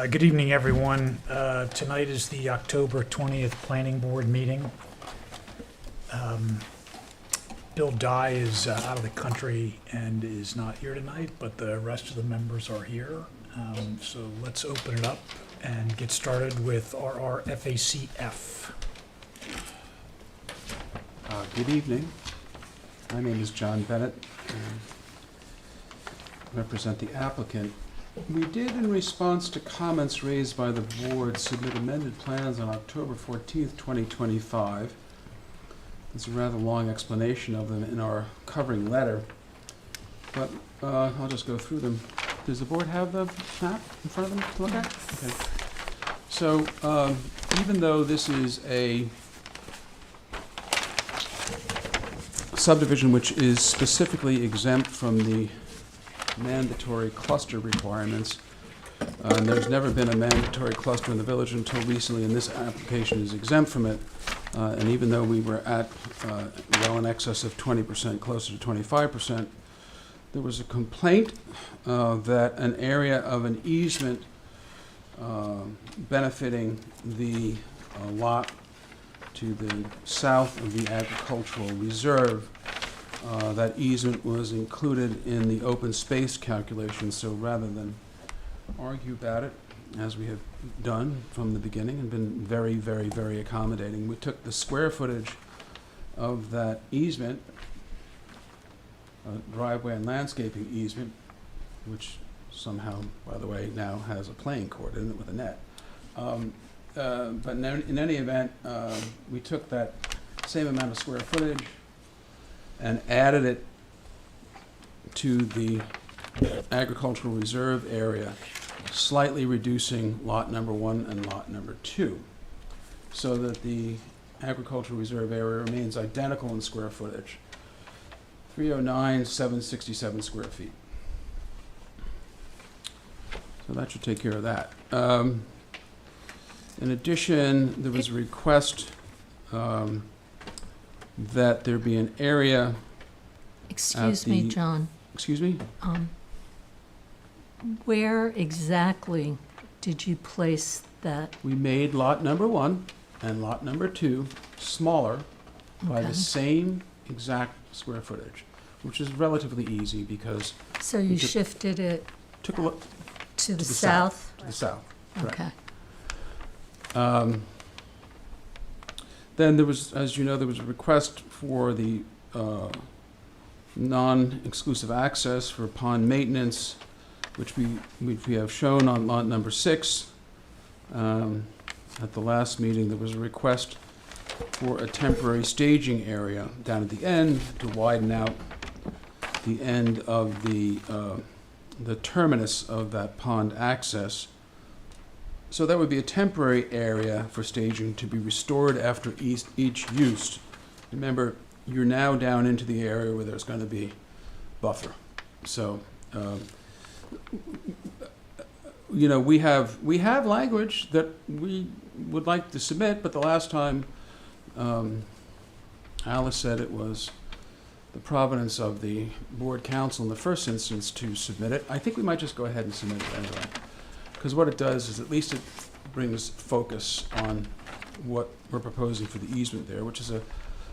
Good evening, everyone. Tonight is the October 20th Planning Board meeting. Bill Dye is out of the country and is not here tonight, but the rest of the members are here. So let's open it up and get started with RRFACF. Good evening. My name is John Bennett. I represent the applicant. We did, in response to comments raised by the board, submit amended plans on October 14th, 2025. There's a rather long explanation of them in our covering letter, but I'll just go through them. Does the board have the map in front of them to look at? Okay. So even though this is a subdivision which is specifically exempt from the mandatory cluster requirements, and there's never been a mandatory cluster in the village until recently, and this application is exempt from it. And even though we were at well in excess of 20%, closer to 25%, there was a complaint that an area of an easement benefiting the lot to the south of the agricultural reserve, that easement was included in the open space calculation. So rather than argue about it, as we have done from the beginning and been very, very, very accommodating, we took the square footage of that easement, driveway and landscaping easement, which somehow, by the way, now has a playing court in it with a net. But in any event, we took that same amount of square footage and added it to the agricultural reserve area, slightly reducing lot number 1 and lot number 2, so that the agricultural reserve area remains identical in square footage, 309,767 square feet. So that should take care of that. In addition, there was a request that there be an area. Excuse me, John. Excuse me? Where exactly did you place that? We made lot number 1 and lot number 2 smaller by the same exact square footage, which is relatively easy because So you shifted it took a look to the south? to the south. Correct. Okay. Then there was, as you know, there was a request for the non-exclusive access for pond maintenance, which we have shown on lot number 6. At the last meeting, there was a request for a temporary staging area down at the end to widen out the end of the terminus of that pond access. So that would be a temporary area for staging to be restored after each use. Remember, you're now down into the area where there's going to be buffer. So, you know, we have language that we would like to submit, but the last time Alice said it was the providence of the board council in the first instance to submit it. I think we might just go ahead and submit it anyway. Because what it does is at least it brings focus on what we're proposing for the easement there, which is a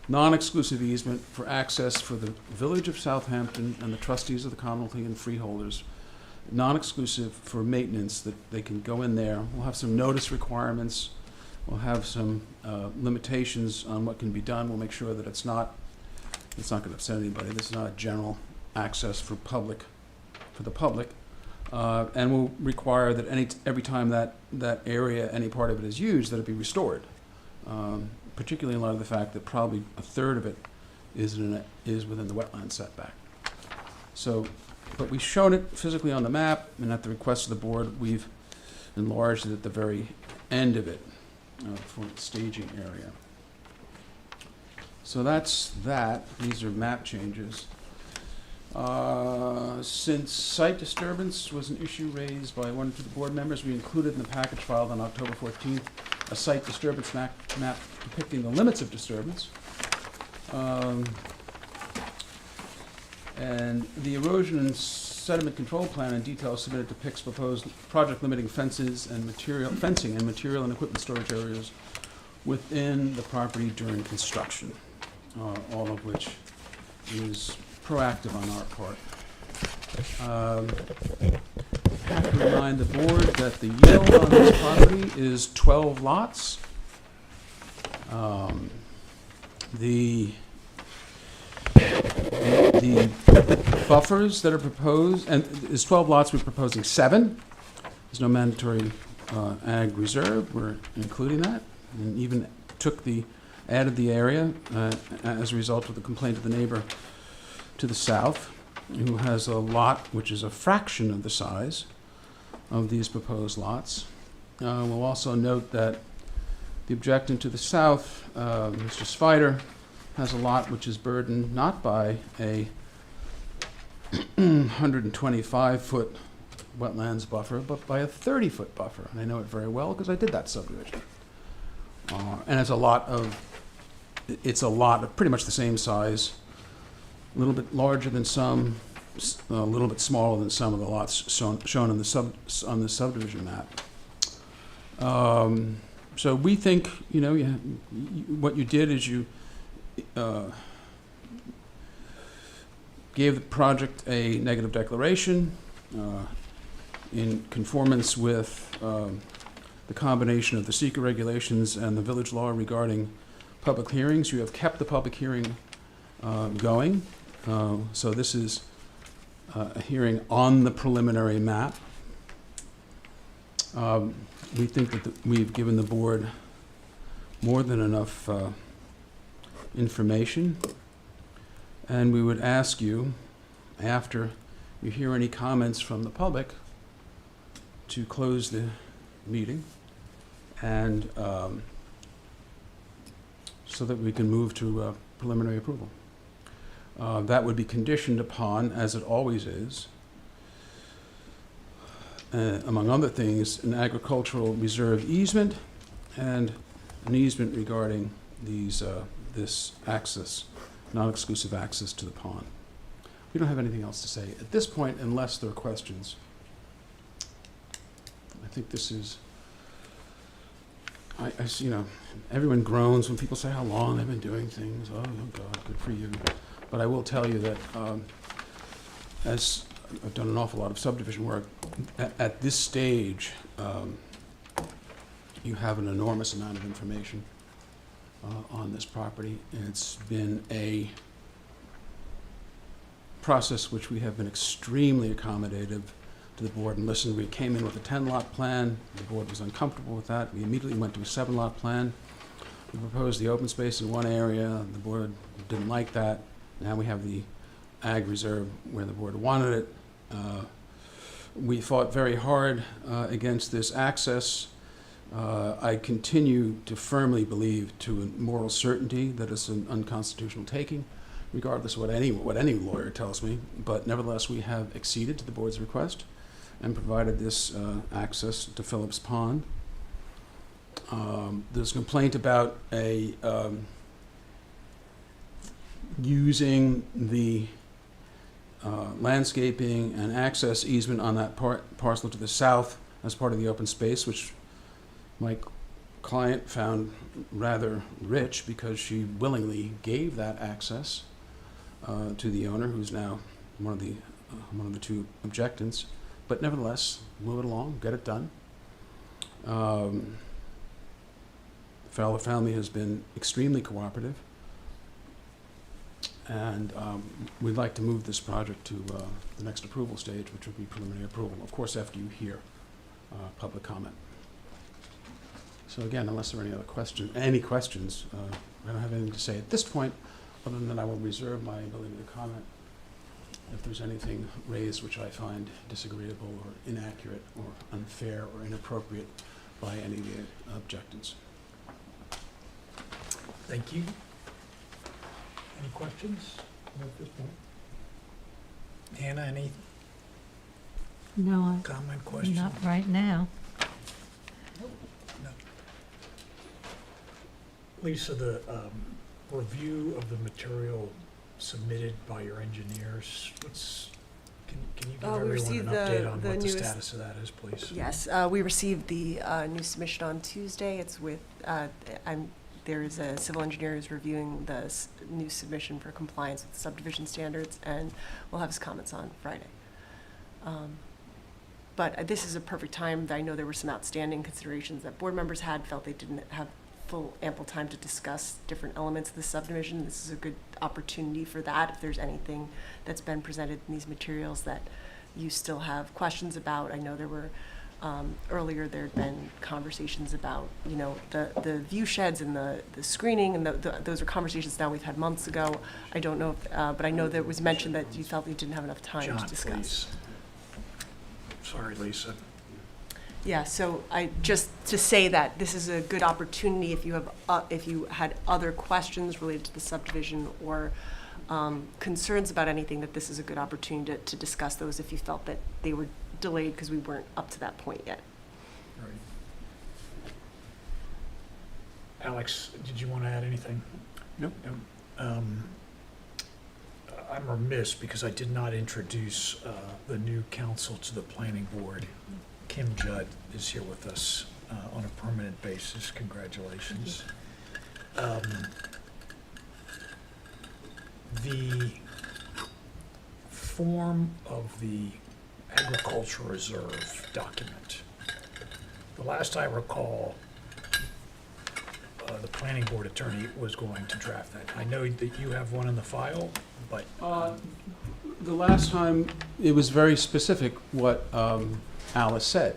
non-exclusive easement for access for the village of Southampton and the trustees of the commonalty and freeholders. Non-exclusive for maintenance, that they can go in there. We'll have some notice requirements. We'll have some limitations on what can be done. We'll make sure that it's not going to upset anybody. This is not a general access for the public. And will require that every time that area, any part of it is used, that it be restored. Particularly in light of the fact that probably a third of it is within the wetland setback. So, but we've shown it physically on the map, and at the request of the board, we've enlarged it at the very end of it for the staging area. So that's that. These are map changes. Since site disturbance was an issue raised by one of the board members, we included in the package filed on October 14th a site disturbance map depicting the limits of disturbance. And the erosion and sediment control plan in detail submitted depicts proposed project limiting fencing and material and equipment storage areas within the property during construction, all of which is proactive on our part. I have to remind the board that the yield on this property is 12 lots. The buffers that are proposed, and is 12 lots, we're proposing 7. There's no mandatory ag reserve, we're including that, and even added the area as a result of the complaint of the neighbor to the south, who has a lot which is a fraction of the size of these proposed lots. We'll also note that the objectant to the south, Mr. Spider, has a lot which is burdened not by a 125-foot wetlands buffer, but by a 30-foot buffer. And I know it very well because I did that subdivision. And it's a lot of pretty much the same size, a little bit larger than some, a little bit smaller than some of the lots shown on the subdivision map. So we think, what you did is you gave the project a negative declaration in conformance with the combination of the secret regulations and the village law regarding public hearings. You have kept the public hearing going. So this is a hearing on the preliminary map. We think that we've given the board more than enough information, and we would ask you, after you hear any comments from the public, to close the meeting, and so that we can move to preliminary approval. That would be conditioned upon, as it always is, among other things, an agricultural reserve easement and an easement regarding this access, non-exclusive access to the pond. We don't have anything else to say at this point unless there are questions. I think this is, everyone groans when people say how long they've been doing things. Oh God, good for you. But I will tell you that as I've done an awful lot of subdivision work, at this stage, you have an enormous amount of information on this property. And it's been a process which we have been extremely accommodative to the board and listened. We came in with a 10-lot plan. The board was uncomfortable with that. We immediately went to a 7-lot plan. We proposed the open space in one area. The board didn't like that. Now we have the ag reserve where the board wanted it. We fought very hard against this access. I continue to firmly believe, to a moral certainty, that it's an unconstitutional taking, regardless of what any lawyer tells me. But nevertheless, we have acceded to the board's request and provided this access to Phillips Pond. There's a complaint about using the landscaping and access easement on that parcel to the south as part of the open space, which my client found rather rich because she willingly gave that access to the owner, who's now one of the two objectants. But nevertheless, move it along, get it done. The Fowler family has been extremely cooperative, and we'd like to move this project to the next approval stage, which would be preliminary approval, of course, after you hear public comment. So again, unless there are any questions, I don't have anything to say at this point, other than I will reserve my ability to comment if there's anything raised which I find disagreeable or inaccurate or unfair or inappropriate by any of the objectants. Thank you. Any questions at this point? Hannah, any No, comment, question? not right now. No. Lisa, the review of the material submitted by your engineers. Can you give We everyone received an update on the what the newest- status of that is, please? Yes, we received the new submission on Tuesday. It's with, there is a civil engineer who's reviewing the new submission for compliance with subdivision standards, and we'll have his comments on Friday. But this is a perfect time. I know there were some outstanding considerations that board members had, felt they didn't have full, ample time to discuss different elements of the subdivision. This is a good opportunity for that. If there's anything that's been presented in these materials that you still have questions about. I know there were, earlier there'd been conversations about, you know, the view sheds and the screening, and those are conversations now we've had months ago. I don't know, if, but I know that it was mentioned that you felt you didn't have enough time John, to discuss. please. Sorry, Lisa. Yeah, so just to say that this is a good opportunity if you have, if you had other questions related to the subdivision or concerns about anything, that this is a good opportunity to discuss those if you felt that they were delayed because we weren't up to that point yet. Right. Alex, did you want to add anything? Nope. I'm remiss because I did not introduce the new counsel to the planning board. Kim Judd is here with us on a permanent basis. Congratulations. The form of the agricultural reserve document. The last I recall, the planning board attorney was going to draft that. I know that you have one in the file, but The last time, it was very specific what Alice said.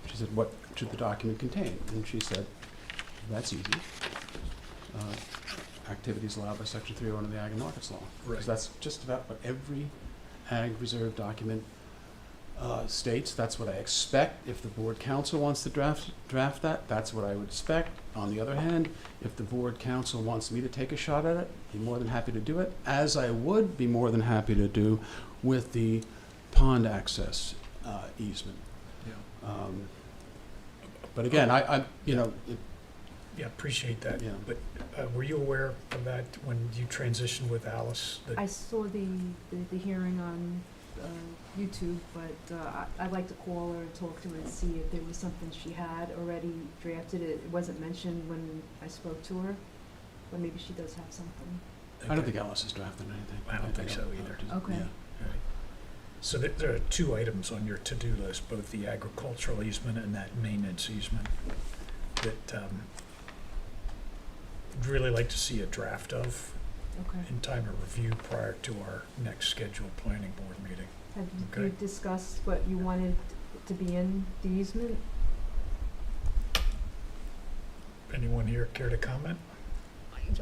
She said, what should the document contain? And she said, that's easy. Activities allowed by section 301 of the Ag and Markets Law. Right. Because that's just about what every ag reserve document states. That's what I expect. If the board council wants to draft that, that's what I would expect. On the other hand, if the board council wants me to take a shot at it, be more than happy to do it, as I would be more than happy to do with the pond access easement. yeah. But again, I you know, Yeah, appreciate that. Yeah. But were you aware of that when you transitioned with Alice? That- I saw the hearing on YouTube, but I'd like to call her and talk to her and see if there was something she had already drafted. It wasn't mentioned when I spoke to her, but maybe she does have something. I don't think Alice has drafted anything. I don't think so either. Okay. Yeah. Right. So there are two items on your to-do list, both the agricultural easement and that maintenance easement, that I'd really like to see a draft of Okay. in time to review prior to our next scheduled planning board meeting. Have Okay. you discussed what you wanted to be in the easement? Anyone here care to comment?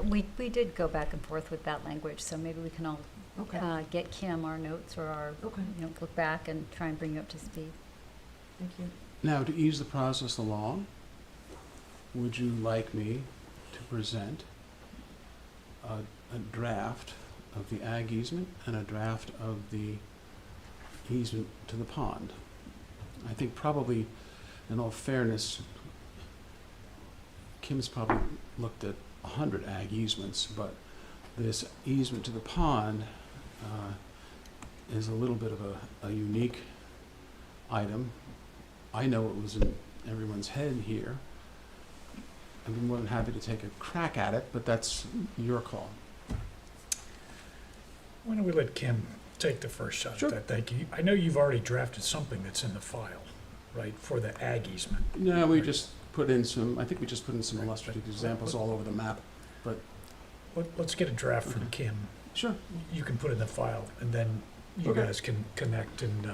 We did go back and forth with that language, so maybe we can all Okay. get Kim our notes or our, Okay. look back and try and bring you up to speed. Thank you. Now, to ease the process along, would you like me to present a draft of the ag easement and a draft of the easement to the pond? I think probably, in all fairness, Kim's probably looked at 100 ag easements, but this easement to the pond is a little bit of a unique item. I know it was in everyone's head here. I'd be more than happy to take a crack at it, but that's your call. Why don't we let Kim take the first shot Sure. at that? Thank you. I know you've already drafted something that's in the file, right, for the ag easement. No, we just put in some, I think we just put in some illustrative examples all over the map. Let's get a draft from Okay. Kim. Sure. You can put it in the file, and then you Okay. guys can connect and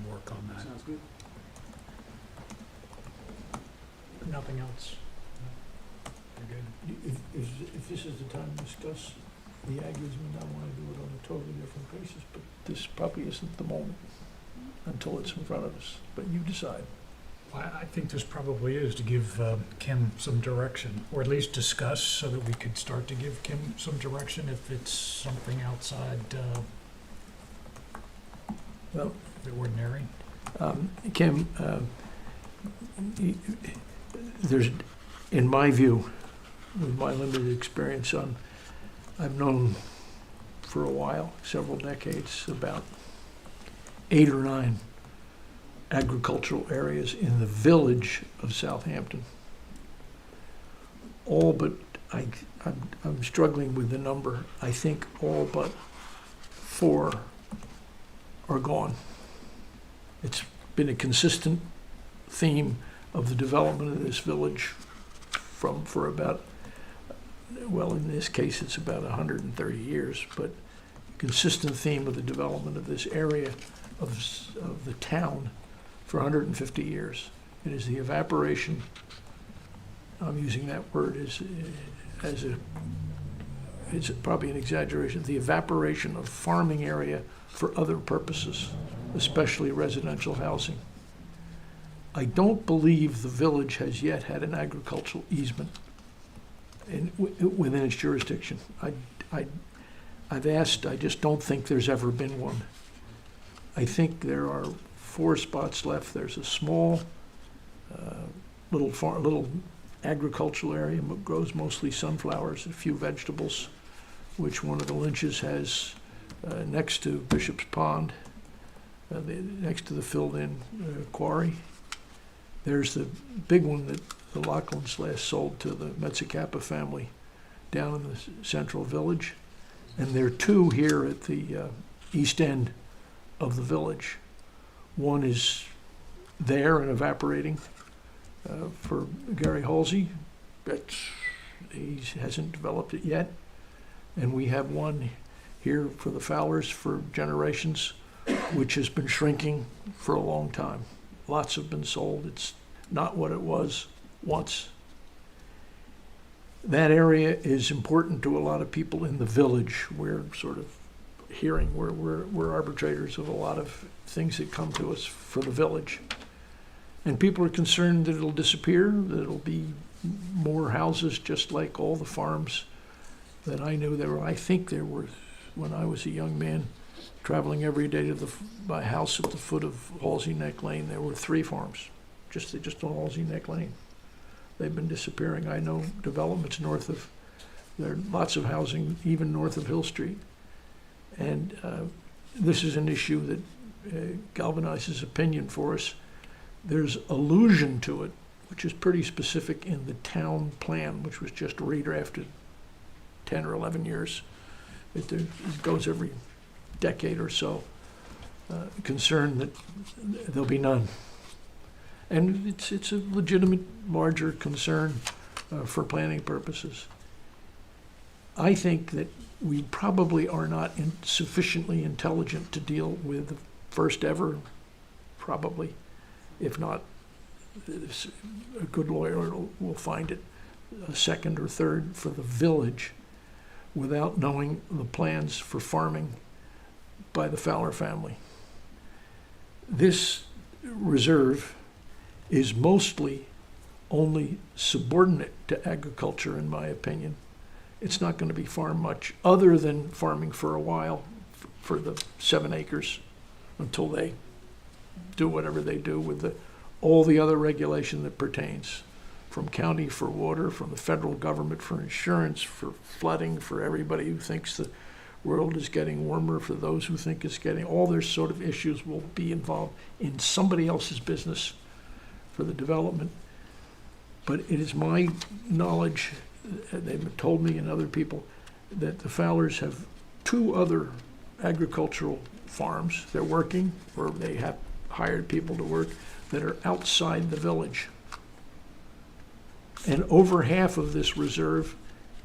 work on that. Sounds good. Nothing else? You're good? If this is the time to discuss the ag easement, I want to do it on a totally different basis, but this probably isn't the moment until it's in front of us, but you decide. I think this probably is to give Kim some direction, or at least discuss, so that we could start to give Kim some direction if it's something outside Well, the ordinary. Kim, there's, in my view, with my limited experience I've known for a while, several decades, about 8 or 9 agricultural areas in the village of Southampton. All but, I'm struggling with the number, I think all but 4 are gone. It's been a consistent theme of the development of this village for about, well, in this case, it's about 130 years, but consistent theme of the development of this area of the town for 150 years. It is the evaporation, I'm using that word it's probably an exaggeration, the evaporation of farming area for other purposes, especially residential housing. I don't believe the village has yet had an agricultural easement within its jurisdiction. I've asked, I just don't think there's ever been one. I think there are 4 spots left. There's a small little agricultural area, grows mostly sunflowers, a few vegetables, which one of the Lynches has next to Bishop's Pond, next to the filled-in quarry. There's the big one that the Lachlan's last sold to the Metzicappa family down in the central village. And there are 2 here at the east end of the village. One is there and evaporating for Gary Halsey, but he hasn't developed it yet. And we have one here for the Fowlers for generations, which has been shrinking for a long time. Lots have been sold. It's not what it was once. That area is important to a lot of people in the village. We're sort of hearing, we're arbitrators of a lot of things that come to us for the village. And people are concerned that it'll disappear, that it'll be more houses just like all the farms that I knew. I think there were, when I was a young man, traveling every day to my house at the foot of Halsey Neck Lane, there were 3 farms, just on Halsey Neck Lane. They've been disappearing. I know developments there are lots of housing even north of Hill Street. And this is an issue that galvanizes opinion for us. There's allusion to it, which is pretty specific in the town plan, which was just redrafted 10 or 11 years. It goes every decade or so, concern that there'll be none. And it's a legitimate, larger concern for planning purposes. I think that we probably are not sufficiently intelligent to deal with the first ever, probably, if not, a good lawyer will find it, a second or third for the village without knowing the plans for farming by the Fowler family. This reserve is mostly only subordinate to agriculture, in my opinion. It's not going to be farmed much other than farming for a while for the 7 acres until they do whatever they do with all the other regulation that pertains, from county for water, from the federal government for insurance, for flooding, for everybody who thinks the world is getting warmer, for those who think it's getting, all their sort of issues will be involved in somebody else's business for the development. But it is my knowledge, they've told me and other people, that the Fowlers have 2 other agricultural farms they're working, or they have hired people to work, that are outside the village. And over half of this reserve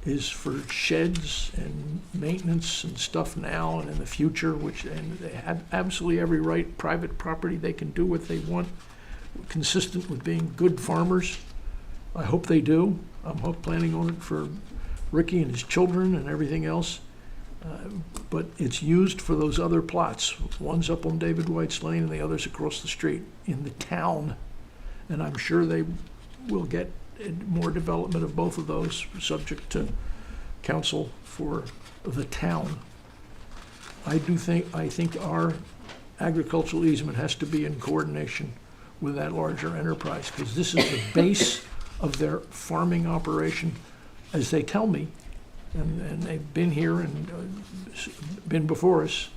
is for sheds and maintenance and stuff now and in the future, and they have absolutely every right, private property, they can do what they want, consistent with being good farmers. I hope they do. I'm planning on it for Ricky and his children and everything else. But it's used for those other plots. One's up on David White's Lane and the other's across the street in the town. And I'm sure they will get more development of both of those, subject to council for the town. I think our agricultural easement has to be in coordination with that larger enterprise, because this is the base of their farming operation, as they tell me, and they've been here and been before us.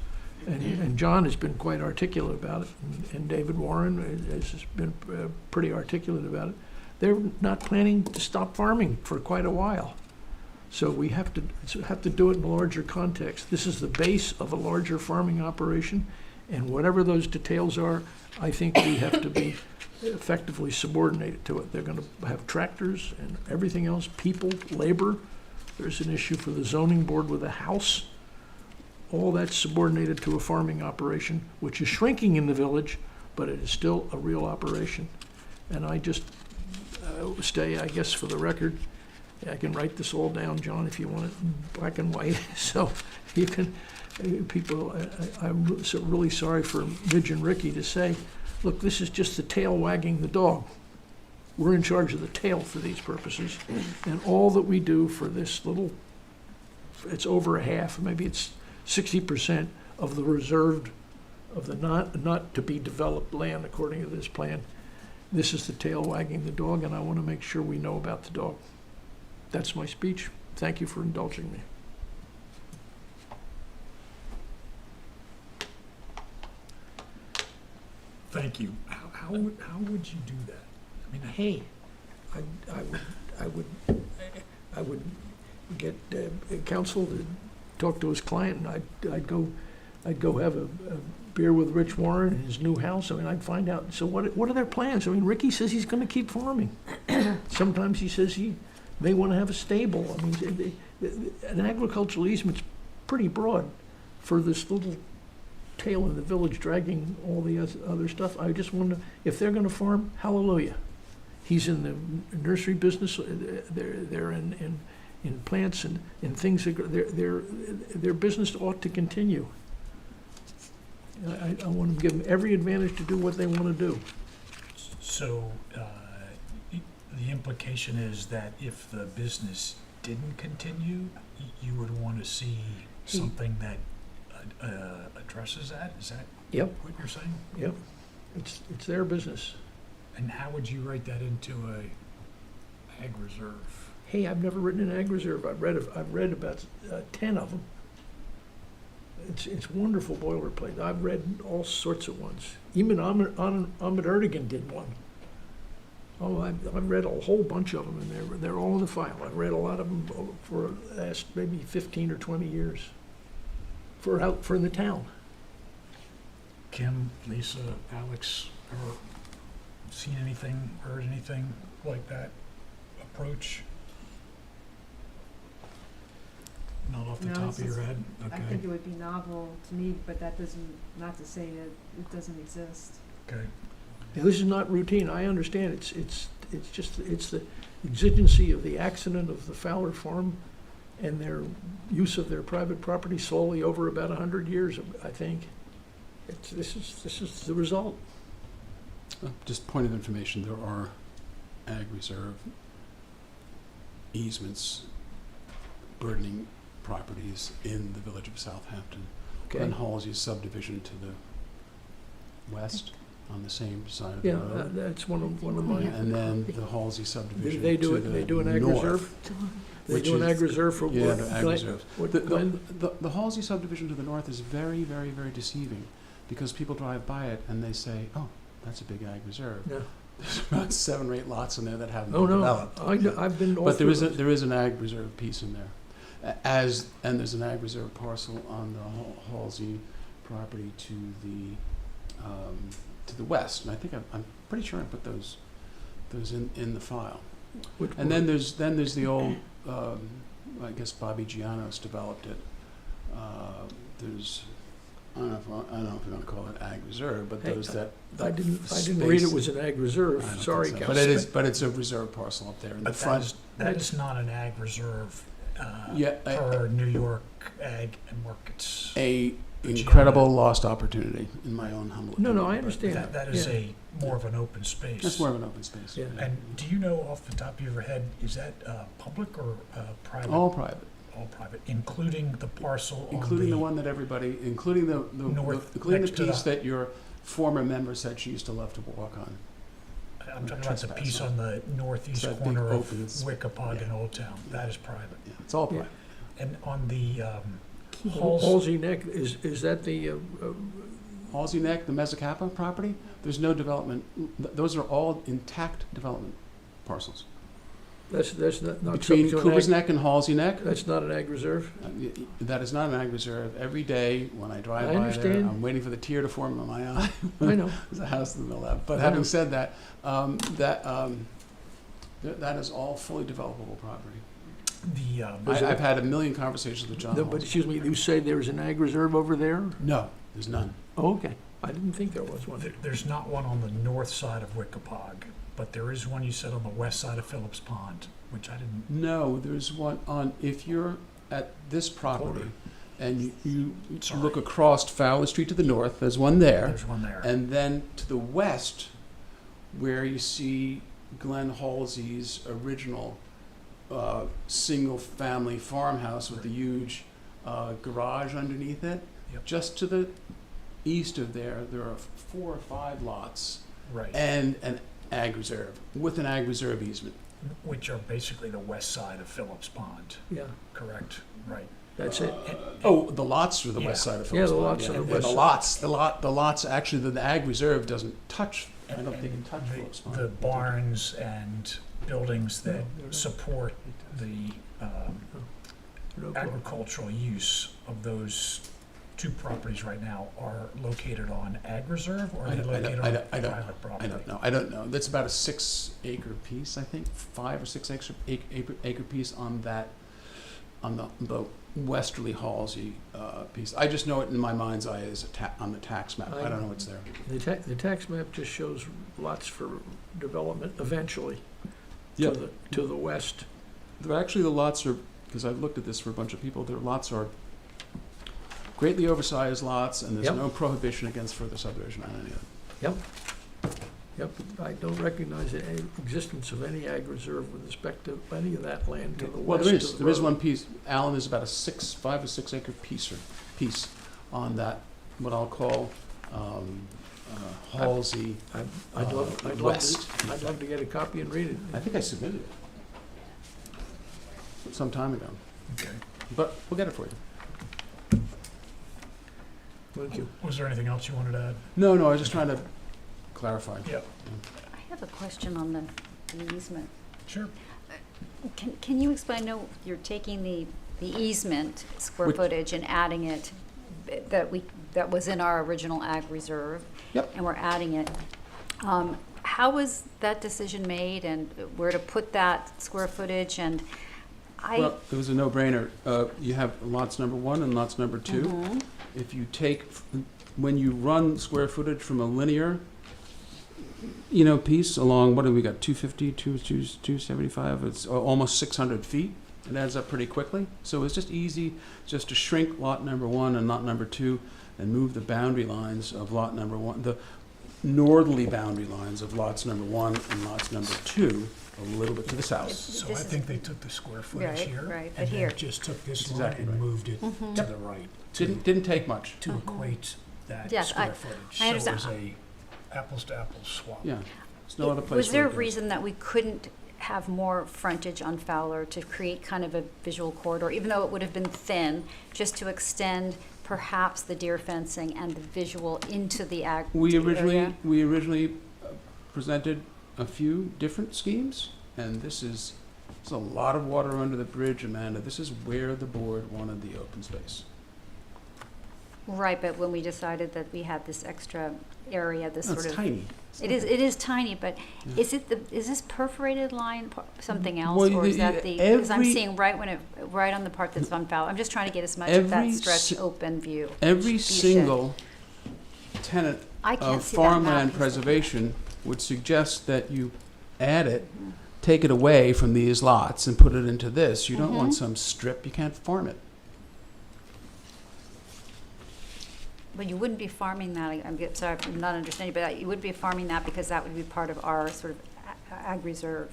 And John has been quite articulate about it, and David Warren has been pretty articulate about it. They're not planning to stop farming for quite a while. So we have to do it in a larger context. This is the base of a larger farming operation, and whatever those details are, I think we have to be effectively subordinated to it. They're going to have tractors and everything else, people, labor. There's an issue for the zoning board with a house. All that's subordinated to a farming operation, which is shrinking in the village, but it is still a real operation. And I just stay, I guess, for the record, I can write this all down, John, if you want it in black and white. So you can, people, I'm so really sorry for Midge and Ricky to say, look, this is just the tail wagging the dog. We're in charge of the tail for these purposes. And all that we do for this little, it's over a half, maybe it's 60% of the reserved, of the not to be developed land according to this plan. This is the tail wagging the dog, and I want to make sure we know about the dog. That's my speech. Thank you for indulging me. Thank you. How would you do that? I mean, Hey, I would get counsel to talk to his client, and I'd go have a beer with Rich Warren in his new house. I mean, I'd find out. So what are their plans? I mean, Ricky says he's going to keep farming. Sometimes he says he may want to have a stable. I mean, an agricultural easement's pretty broad for this little tail in the village dragging all the other stuff. I just wonder if they're going to farm. Hallelujah. He's in the nursery business. They're in plants and things. Their business ought to continue. I want to give them every advantage to do what they want to do. so the implication is that if the business didn't continue, you would want to see something that addresses that? Is that Yep, what you're saying? yep. It's their business. And how would you write that into a ag reserve? Hey, I've never written an ag reserve. I've read about 10 of them. It's wonderful boilerplate. I've read all sorts of ones. Even Ahmed Erdogan did one. Oh, I've read a whole bunch of them, and they're all in the file. I've read a lot of them for the last maybe 15 or 20 years for the town. Kim, Lisa, Alex, ever seen anything, heard anything like that approach? Not off the No, top it's of your just- head? I Okay, think it would be novel to me, but that doesn't, not to say that it doesn't exist. okay. Now, this is not routine. I understand. It's the exigency of the accident of the Fowler farm and their use of their private property slowly over about 100 years, I think. This is the result. Just point of information, there are ag reserve easements burdening properties in the village of Southampton. Okay. Glen Halsey's subdivision to the west on the same side of the Yeah, road. that's one of mine. And then the Halsey subdivision They to do the it. They do an ag north, reserve. They which do an is- ag reserve for Yeah, what? the ag Glen- reserves. what, The, Glen? the Halsey subdivision to the north is very, very, very deceiving because people drive by it and they say, oh, that's a big ag reserve. Yeah. There's about 7 or 8 lots in there that haven't Oh, been no. developed. I've been all But through there is an ag reserve piece in there. And there's an ag reserve parcel on the Halsey property to the west. And I think I'm pretty sure I put those in the file. Which And then there's the old, I guess Bobby Giannos developed it. There's, I don't know if you're going to call it ag reserve, but Hey, those that I didn't read it space- was an ag I reserve. don't Sorry, think so. Council. But it's a reserve parcel up there in the But front. that is not an ag reserve Yeah, per New York ag and markets. a But you incredible lost opportunity in my own humble No, opinion. I but understand. That is Yeah. more of an open space. That's more of an open space. Yeah. And do you know off the top of your head, is that public or private? All private, All private, including the parcel including the on one that everybody, including the North, including the next to the- piece that your former member said she used to love to walk on. I'm talking about the piece trespass. on the northeast That big corner of open space. Wickapog and Yeah. Old Town. That is private. Yeah, it's all Yeah. private. And on the Halls, Halsey Neck, is that the, Halsey Neck, the Mezzacapa property, there's no development. Those are all intact development parcels. that's not Between subject to an Cooper's ag, Neck and Halsey Neck, that's not an ag reserve? that is not an ag reserve. Every day when I drive I by there, understand. I'm waiting for the tear to form in my eye. I know. There's a house in the middle of that. But I having know. said that, that is all fully developable property. Was it- I've had a million conversations with John No, but Halsey. excuse me, you say there's an ag reserve over there? No, there's none. Oh, okay. I didn't think there was one. there's not one on the north side of Wickapog, but there is one you said on the west side of Phillips Pond, which I didn't. No, there's one on, if you're at this property and you Sorry. look across Fowler Street to the north, there's one there. There's one there. And then to the west, where you see Glenn Halsey's original single-family farmhouse with the huge garage underneath it, Yep. just to the east of there are 4 or 5 lots Right. and an ag reserve, with an ag reserve easement. Which are basically the west side of Phillips Pond, Yeah, correct? Right. that's it. Oh, the lots are the west Yeah. side of Yeah, Phillips the Pond. lots are the And west the lots, actually, the ag reserve doesn't touch, I don't think it touch Phillips Pond. The barns and buildings that No. support the No problem. agricultural use of those two properties right now are located on ag reserve, or are they located on I don't know. private property? I don't know. That's about a 6-acre piece, I think, 5 or 6 acre piece on that, on the westerly Halsey piece. I just know it in my mind's eye as on the tax map. I don't know what's there. The tax map just shows lots for development eventually Yeah. to the west. Actually, the lots are, because I've looked at this for a bunch of people, their lots are greatly oversized lots, and there's Yep. no prohibition against further subdivision on any of it. Yep, I don't recognize the existence of any ag reserve with respect to any of that land to the Well, west there of is. the There is road. one piece. Alan, is about a 5 or 6 acre piece on that, what I'll call Halsey I'd love West. I'd love to get a copy and read it. I think I submitted it some time ago, Okay. but we'll get it for you. Thank you. Was there anything else you wanted to add? No, I was just trying to clarify. Yep. I have a question on the easement. Sure. Can you explain, I know you're taking the easement square Which- footage and adding it, that was in our original ag reserve. Yep. And we're adding it. How was that decision made, and where to put that square footage? And Well, it was a no-brainer. You have lots number 1 and lots number 2. Mhm. If you take, when you run square footage from a linear, piece along, what do we got, 250, 275, it's almost 600 feet. It adds up pretty quickly. So it's just easy just to shrink lot number 1 and lot number 2 and move the boundary lines of lot number 1, the northerly boundary lines of lots number 1 and lots number 2 a little bit to the south. So I This is- think they took the square footage Right, here. right, but And here. then just took this That's line exactly and right. moved it Mhm. to the right. Didn't take much. To Mhm. equate that Yes, square footage. I understand. So it was a apples to apples swap. Yeah. There's no other place. Was there where a it goes. reason that we couldn't have more frontage on Fowler to create kind of a visual corridor, even though it would have been thin, just to extend perhaps the deer fencing and the visual into the ag We area? originally presented a few different schemes, and there's a lot of water under the bridge, Amanda. This is where the board wanted the open space. Right, but when we decided that we had this extra area, this No, sort it's of. tiny. It is tiny, but Yeah. is this perforated line something else, Well, or is that because I'm every- seeing right on the part that's on Fowler, I'm just trying to get as much of that Every stretch si- open view. Every You should. single tenant I can't of see that map. farmland preservation would suggest that you add it, take it away from these lots and put it into this. You don't want Mhm. some strip, you can't farm it. But you wouldn't be farming that, sorry, I'm not understanding, but you would be farming that because that would be part of our sort of ag reserve.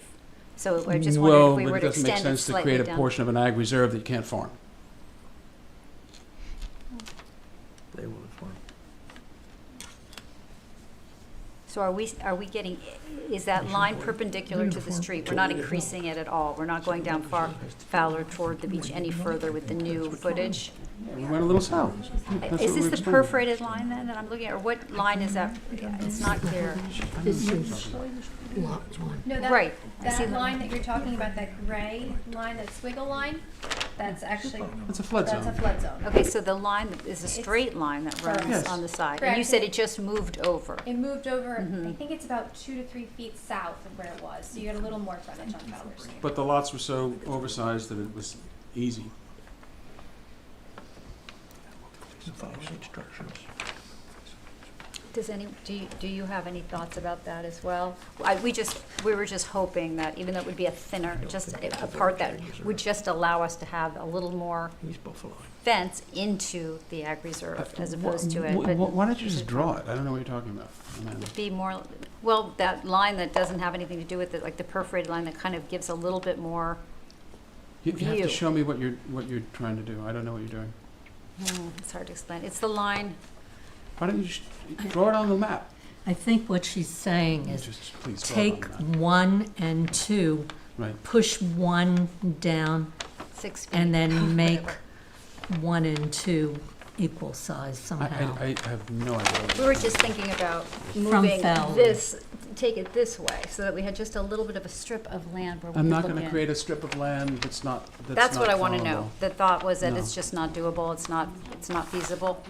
So I just wondered if we were to Well, but it doesn't make extend it sense to slightly create a down. portion of an ag reserve that you can't farm. They want to farm. So are we getting, is that line perpendicular to the street? We're not increasing it at all? We're not going down Fowler toward the beach any further with the new footage? We went a little south. That's what Is we this were the explaining. perforated line then that I'm looking at, or what line is that? It's not clear. This is lot one. No, that, Right, I see that that. line that you're talking about, that gray line, that squiggle line, that's actually, It's a flood that's a zone. flood zone. Okay, so the line that is a straight line that runs Yes. on the side, and you Correct. said it just moved over. It moved over, I Mhm. think it's about 2 to 3 feet south of where it was, so you got a little more frontage on Fowler Street. But the lots were so oversized that it was easy. Following instructions. Does do you have any thoughts about that as well? We were just hoping that even though it would be a thinner, just a part that would just allow us to have a little more He's buffaloing. fence into the ag reserve as opposed to it, but Why don't you just draw it? I don't know what you're talking about, Amanda. be more, well, that line that doesn't have anything to do with it, like the perforated line that kind of gives a little bit more, You have View. to show me what you're trying to do. I don't know what you're doing. it's hard to explain. It's the line, Why don't you just draw it on the map? I think what she's saying is Just please draw it take on the map. 1 and 2, Right. push 1 down, 6 feet. and then make whatever. 1 and 2 equal size somehow. I have no idea. We were just thinking about moving Fowler. this, take it this way, so that we had just a little bit of a strip of land where we I'm could not look going to in. create a strip of land that's not That's what I want to followable. know. The thought was that No. it's just not doable, it's not feasible.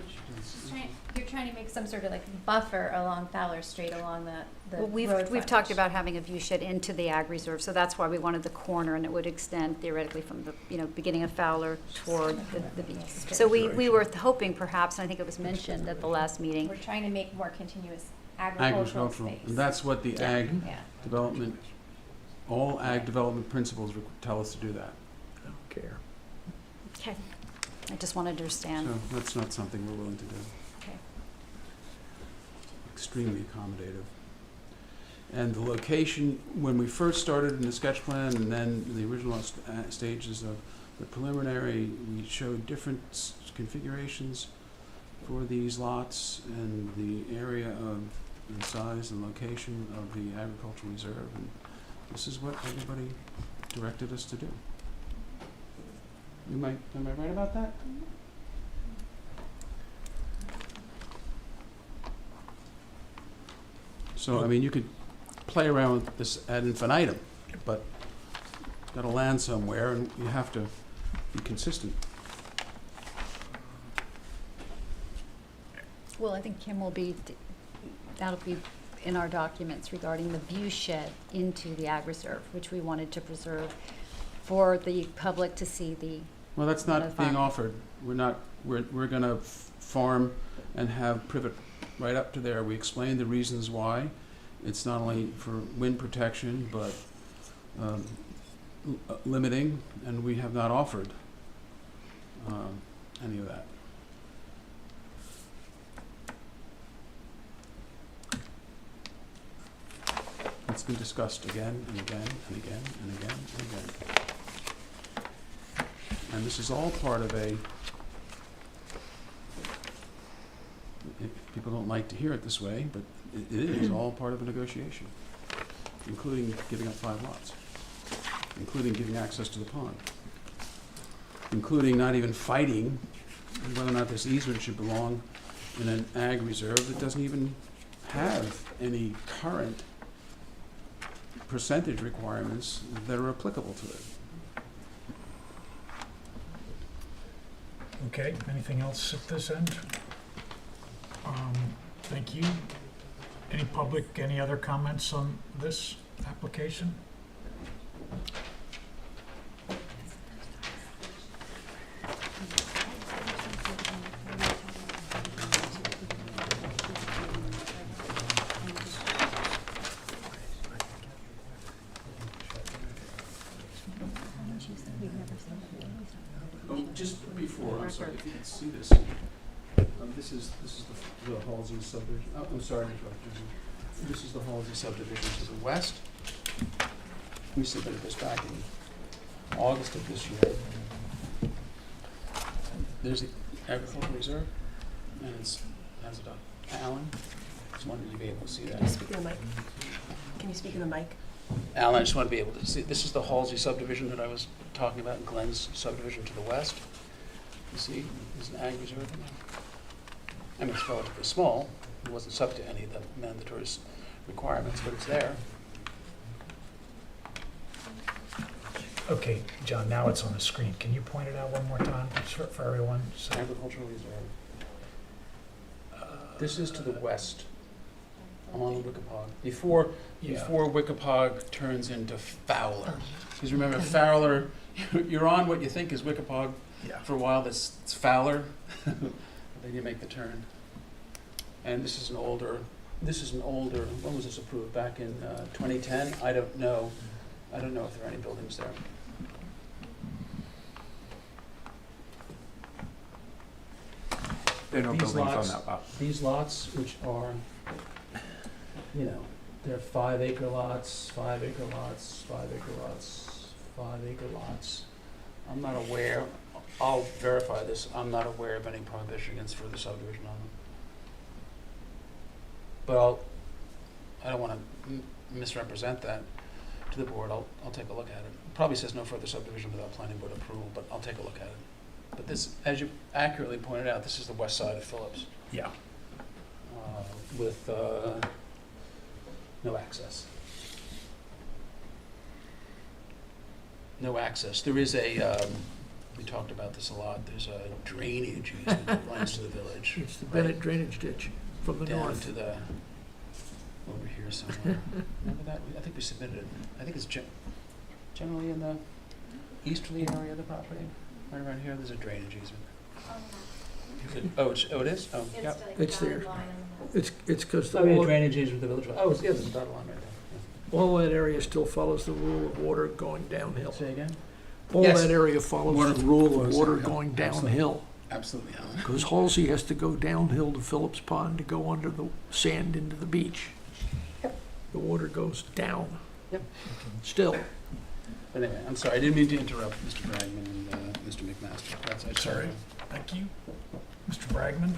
You're trying to make some sort of like buffer along Fowler Street, along the Well, we've road talked frontage. about having a view shed into the ag reserve, so that's why we wanted the corner, and it would extend theoretically from the, beginning of Fowler toward the beach. So we were hoping perhaps, and I think it was mentioned at the last meeting, We're trying to make more continuous agricultural Agricultural. space. And that's what the ag Yeah. development, all ag development principles tell us to do that. I don't care. okay, I just wanted to understand. So that's not something we're willing to do. Okay. Extremely accommodative. And the location, when we first started in the sketch plan and then the original stages of the preliminary, we showed different configurations for these lots and the area of and size and location of the agricultural reserve. And this is what everybody directed us to do. Am I right about that? So, I mean, you could play around with this ad infinitum, but it's got to land somewhere, and you have to be consistent. Well, I think Kim that'll be in our documents regarding the view shed into the ag reserve, which we wanted to preserve for the public to see the, Well, that's not Another being farm. offered. We're going to farm and have privet right up to there. We explained the reasons why. It's not only for wind protection, but limiting, and we have not offered any of that. It's been discussed again and again and again and again and again. And this is all part of people don't like to hear it this way, but it is all part of a negotiation, including giving up 5 lots, including giving access to the pond, including not even fighting whether or not this easement should belong in an ag reserve that doesn't even have any current percentage requirements that are applicable to it. Okay, anything else at this end? Thank you. Any other comments on this application? Oh, just before, I'm sorry, if you can see this. This is the Halsey subdivision. Oh, I'm sorry to interrupt you. This is the Halsey subdivision to the west. We submitted this back in August of this year. There's the agricultural reserve, and it's has it up Allen. just wanted you to be able to see Can you that. speak in the mic? Can you speak in the mic? Alan, I just want to be able to see, this is the Halsey subdivision that I was talking about, and Glenn's subdivision to the west. You see, there's an ag reserve in there. I mean, it's relatively small, it wasn't subject to any of the mandatory requirements, but it's there. Okay, John, now it's on the screen. Can you point it out one more time just for everyone? So, Agricultural reserve. This is to the west, along the Wickapog. Before Wickapog turns into Fowler. Because remember, Fowler, you're on what you think is Wickapog. Yeah. For a while, it's Fowler. Then you make the turn. And this is an older, when was this approved? Back in 2010? I don't know. I don't know if there are any buildings there. There are no These buildings on lots- that lot. These lots, which are, you know, they're 5 acre lots, 5 acre lots, 5 acre lots, 5 acre lots. I'm not aware, I'll verify this, I'm not aware of any prohibition against further subdivision on them. But I don't want to misrepresent that to the board, I'll take a look at it. Probably says no further subdivision without planning board approval, but I'll take a look at it. But this, as you accurately pointed out, this is the west side of Phillips. yeah. With no access. No access. There is a, we talked about this a lot, there's a drainage easement that runs to the village. It's the Bennett drainage ditch from the Down north. to the, over here somewhere. Remember that? I think we submitted it. I think it's generally in the easterly area of the property. Right around here, there's a drainage easement. It is? Oh, yep. It's there. It's because Oh, yeah, drainage easement, the village. Oh, yeah, there's a dotted line right there. all that area still follows the rule of water going downhill. Say again? All Yes. that area follows Water the rule of flows water downhill. going Absolutely. downhill. Absolutely, Alan. Because Halsey has to go downhill to Phillips Pond to go under the sand into the beach. The water goes down. Yep. Still. But anyway, I'm sorry, I didn't mean to interrupt Mr. Bragman and Mr. McMaster. That's, I just- Sorry. Thank you. Mr. Bragman?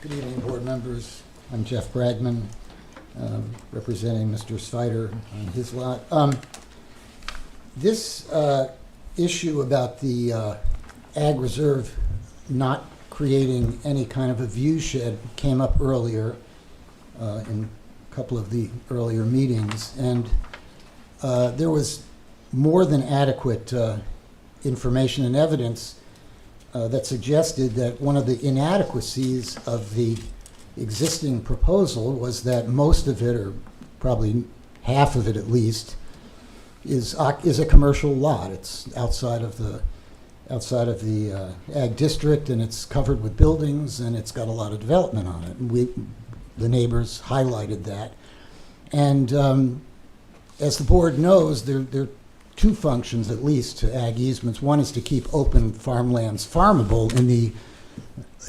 Good evening, board members. I'm Jeff Bragman, representing Mr. Svider on his lot. This issue about the ag reserve not creating any kind of a view shed came up earlier in a couple of the earlier meetings, and there was more than adequate information and evidence that suggested that one of the inadequacies of the existing proposal was that most of it, or probably half of it at least, is a commercial lot. It's outside of the ag district, and it's covered with buildings, and it's got a lot of development on it. And the neighbors highlighted that. And as the board knows, there are two functions at least to ag easements. One is to keep open farmlands farmable in the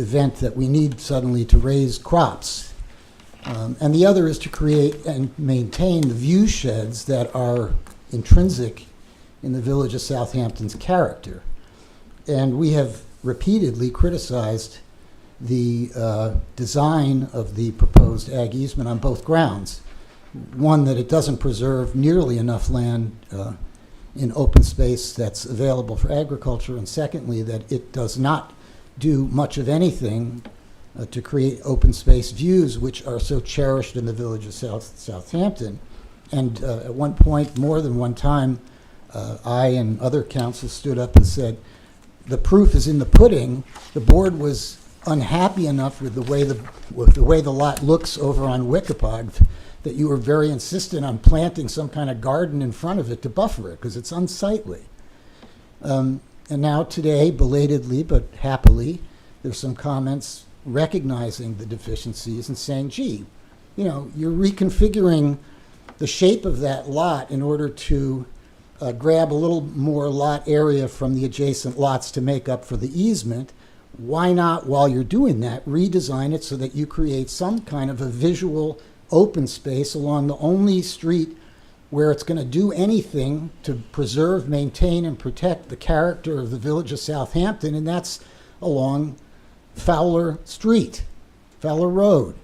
event that we need suddenly to raise crops. And the other is to create and maintain the view sheds that are intrinsic in the village of Southampton's character. And we have repeatedly criticized the design of the proposed ag easement on both grounds. One, that it doesn't preserve nearly enough land in open space that's available for agriculture, and secondly, that it does not do much of anything to create open space views which are so cherished in the village of Southampton. And at one point, more than one time, I and other councils stood up and said, the proof is in the pudding. The board was unhappy enough with the way the lot looks over on Wickapog that you were very insistent on planting some kind of garden in front of it to buffer it, because it's unsightly. And now today, belatedly but happily, there's some comments recognizing the deficiencies and saying, gee, you know, you're reconfiguring the shape of that lot in order to grab a little more lot area from the adjacent lots to make up for the easement. Why not, while you're doing that, redesign it so that you create some kind of a visual open space along the only street where it's going to do anything to preserve, maintain, and protect the character of the village of Southampton, and that's along Fowler Street, Fowler Road.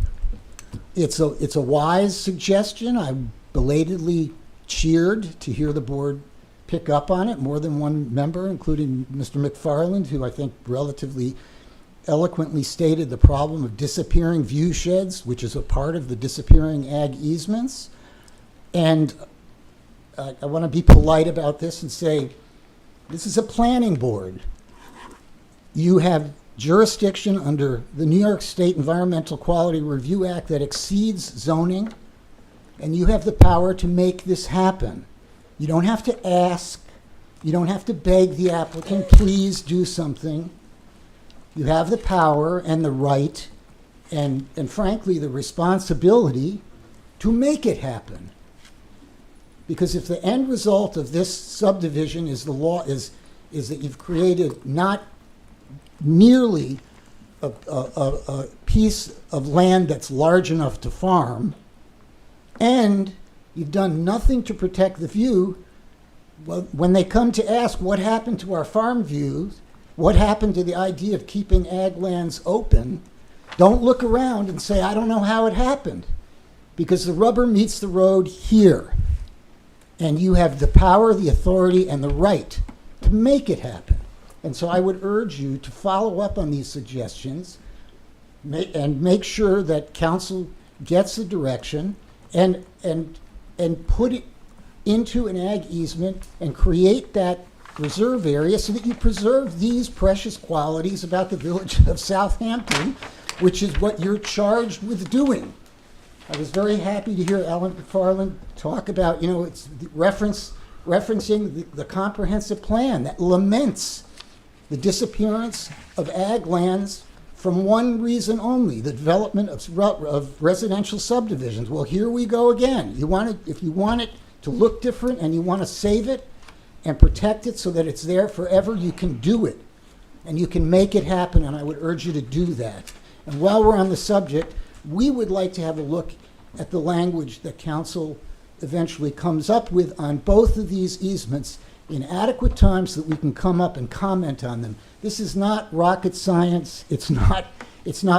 It's a wise suggestion. I belatedly cheered to hear the board pick up on it. More than one member, including Mr. McFarland, who I think relatively eloquently stated the problem of disappearing view sheds, which is a part of the disappearing ag easements. And I want to be polite about this and say, this is a planning board. You have jurisdiction under the New York State Environmental Quality Review Act that exceeds zoning, and you have the power to make this happen. You don't have to ask, you don't have to beg the applicant, please do something. You have the power and the right and frankly the responsibility to make it happen. Because if the end result of this subdivision is that you've created not merely a piece of land that's large enough to farm, and you've done nothing to protect the view, well, when they come to ask what happened to our farm views, what happened to the idea of keeping ag lands open, don't look around and say, I don't know how it happened. Because the rubber meets the road here. And you have the power, the authority, and the right to make it happen. And so I would urge you to follow up on these suggestions and make sure that council gets the direction and put it into an ag easement and create that reserve area so that you preserve these precious qualities about the village of Southampton, which is what you're charged with doing. I was very happy to hear Alan McFarland talk about, it's referencing the comprehensive plan that laments the disappearance of ag lands from one reason only, the development of residential subdivisions. Well, here we go again. If you want it to look different and you want to save it and protect it so that it's there forever, you can do it. And you can make it happen, and I would urge you to do that. And while we're on the subject, we would like to have a look at the language that council eventually comes up with on both of these easements in adequate time so that we can come up and comment on them. This is not rocket science. It's not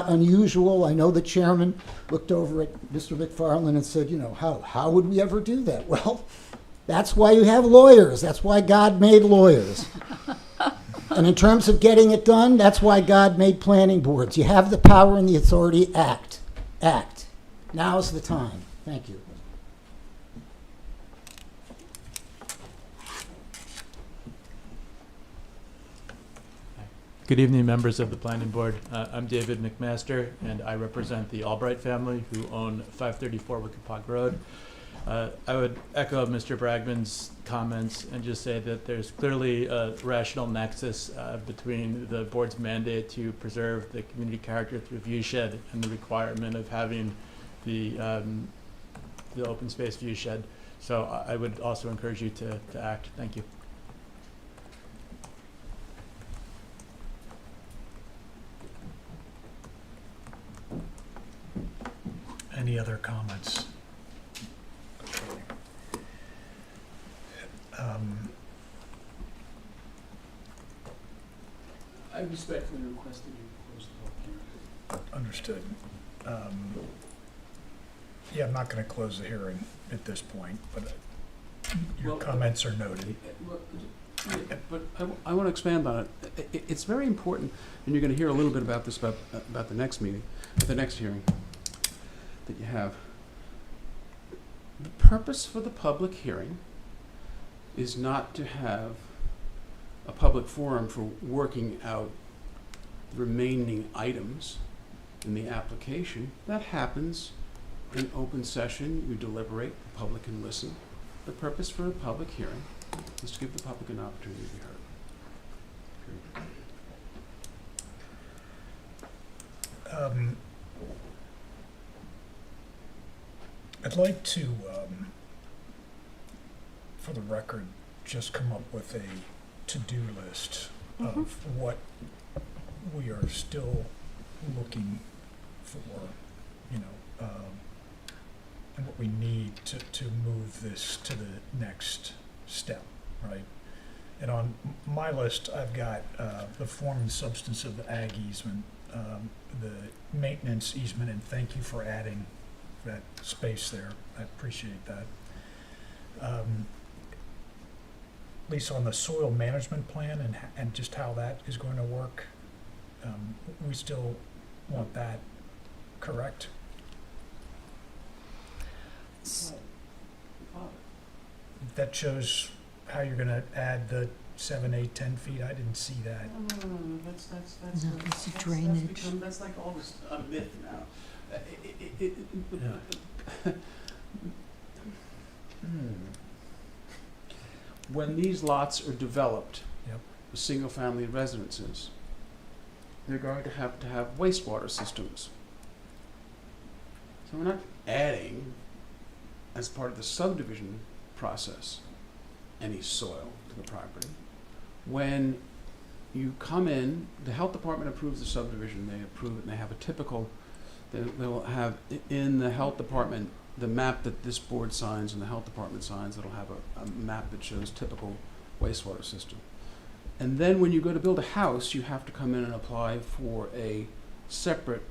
unusual. I know the chairman looked over at Mr. McFarland and said, how would we ever do that? Well, that's why you have lawyers. That's why God made lawyers. And in terms of getting it done, that's why God made planning boards. You have the power and the authority. Act. Now's the time. Thank you. Good evening, members of the Planning Board. I'm David McMaster, and I represent the Albright family who own 534 Wickapog Road. I would echo Mr. Bragman's comments and just say that there's clearly a rational nexus between the board's mandate to preserve the community character through viewshed and the requirement of having the open space viewshed. So I would also encourage you to act. Thank you. Any other comments? I respectfully request that you close the public hearing. Understood. Yeah, I'm not going to close the hearing at this point, but your comments are noted. But I want to expand on it. It's very important, and you're going to hear a little bit about this about the next meeting, the next hearing that you have. The purpose for the public hearing is not to have a public forum for working out the remaining items in the application. That happens in open session. You deliberate, the public can listen. The purpose for a public hearing is to give the public an opportunity to be heard. I'd like to, for the record, just come up with a to-do list of what we are still looking for, and what we need to move this to the next step, right? And on my list, I've got the form and substance of the ag easement, the maintenance easement, and thank you for adding that space there. I appreciate that. Lisa, on the soil management plan and just how that is going to work, we still want that correct? That shows how you're gonna add the 7, 8, 10 feet. I didn't see that. No, that's No, it's a drainage. That's like almost a myth now. When these lots are developed, Yep. with single-family residences, they're going to have wastewater systems. So we're not adding, as part of the subdivision process, any soil to the property. When you come in, the health department approves the subdivision, they approve it, and they have a typical, they'll have in the health department, the map that this board signs and the health department signs, it'll have a map that shows typical wastewater system. And then when you go to build a house, you have to come in and apply for a separate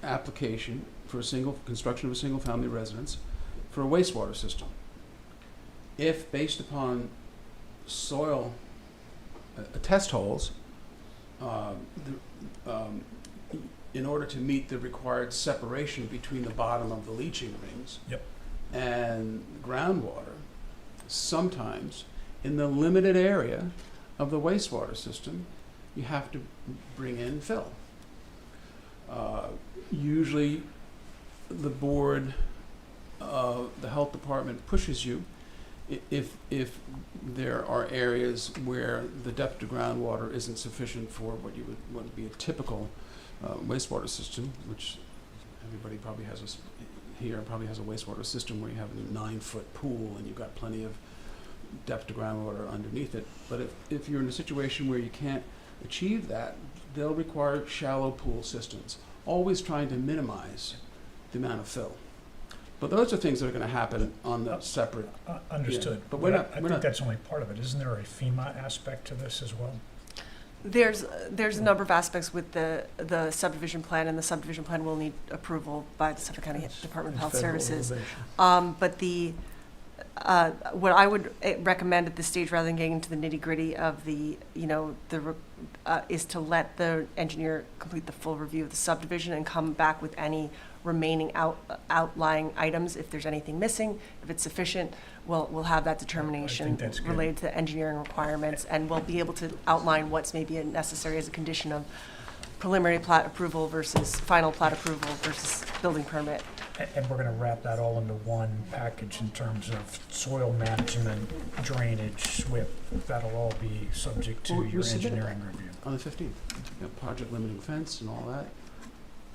application for construction of a single-family residence for a wastewater system. If, based upon soil test holes, in order to meet the required separation between the bottom of the leaching rings Yep. and groundwater, sometimes in the limited area of the wastewater system, you have to bring in fill. Usually, the board, the health department pushes you if there are areas where the depth of groundwater isn't sufficient for what would be a typical wastewater system, which everybody probably has here probably has a wastewater system where you have a 9-foot pool and you've got plenty of depth to groundwater underneath it. But if you're in a situation where you can't achieve that, they'll require shallow pool systems, always trying to minimize the amount of fill. But those are things that are going to happen on the separate. Understood. Yeah, but we're not. I think that's only part of it. Isn't there a FEMA aspect to this as well? There's a number of aspects with the subdivision plan, and the subdivision plan will need approval by the Suffolk County Department of Health Services. But what I would recommend at this stage, rather than getting into the nitty-gritty of is to let the engineer complete the full review of the subdivision and come back with any remaining outlying items. If there's anything missing, if it's sufficient, we'll have that determination that's good. related to engineering requirements, and we'll be able to outline what's maybe necessary as a condition of preliminary plat approval versus final plat approval versus building permit. And we're gonna wrap that all into one package in terms of soil management, drainage, SWIP. That'll all be subject to Well, your we submitted engineering review. On the 15th, project limiting fence and all that.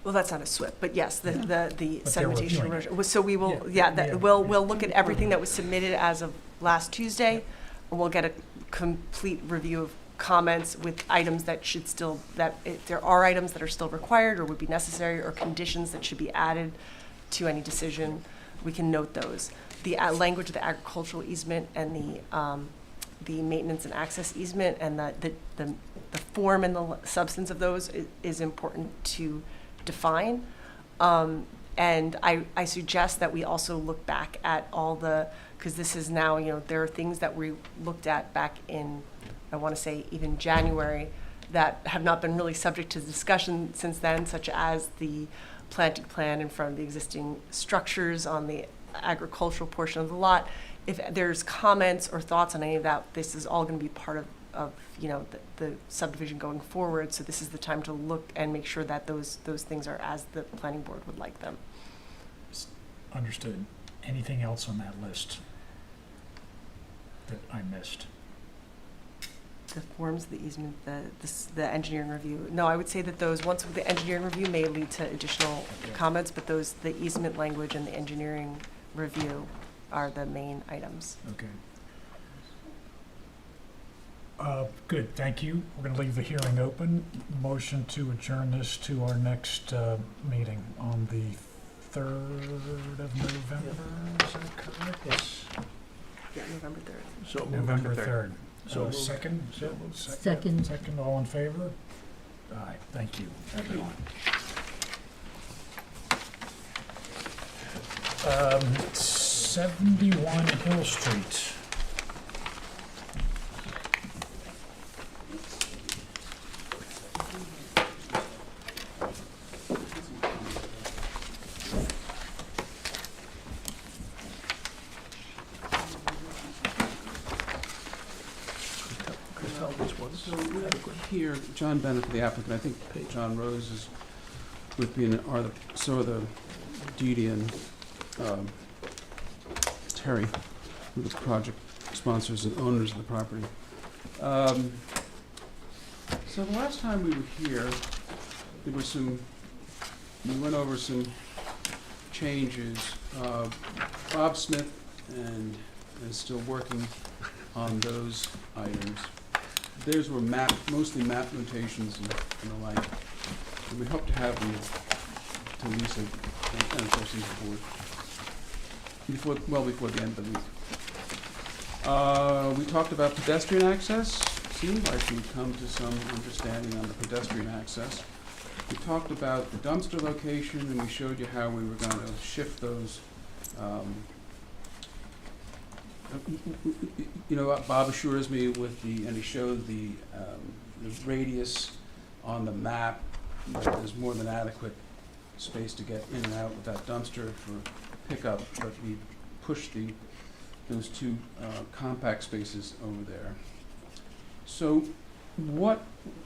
Well, that's not a SWIP, but yes, the they're sedimentation reviewing it. erosion. So we will, Yeah. we'll look at everything that was submitted as of last Tuesday, and we'll get a complete review of comments with items that should still, that if there are items that are still required or would be necessary, or conditions that should be added to any decision, we can note those. The language of the agricultural easement and the maintenance and access easement and the form and the substance of those is important to define. And I suggest that we also look back at all because this is now, there are things that we looked at back in, I want to say even January, that have not been really subject to discussion since then, such as the planting plan in front of the existing structures on the agricultural portion of the lot. If there's comments or thoughts on any of that, this is all going to be part of the subdivision going forward. So this is the time to look and make sure that those things are as the planning board would like them. Understood. Anything else on that list that I missed? The forms, the easement, the engineering review. No, I would say that those, once with the engineering review, may lead to additional comments, but the easement language and the engineering review are the main items. Okay. Good, thank you. We're going to leave the hearing open. Motion to adjourn this to our next meeting on the 3rd of November, is that correct? Yes. Yeah, November 3rd. So moved. November 3rd. Third. So moved. Second? So moved. Second. Second, all in favor? Aye, thank you, everyone. 71 Hill Street. Chris, tell this one's So we're adequate. here, John Bennett, the applicant, I think John Rose is with me, and so are the Dee and Terry, who are the project sponsors and owners of the property. So the last time we were here, we went over some changes. Bob Smith is still working on those items. Theirs were mostly map notations and the like. And we hope to have them to Lisa and of course the board before the end of the week. We talked about pedestrian access. Seemed like we'd come to some understanding on the pedestrian access. We talked about the dumpster location, and we showed you how we were going to shift those. Bob assures me and he showed the radius on the map, that there's more than adequate space to get in and out with that dumpster for pickup, but we pushed those two compact spaces over there. So what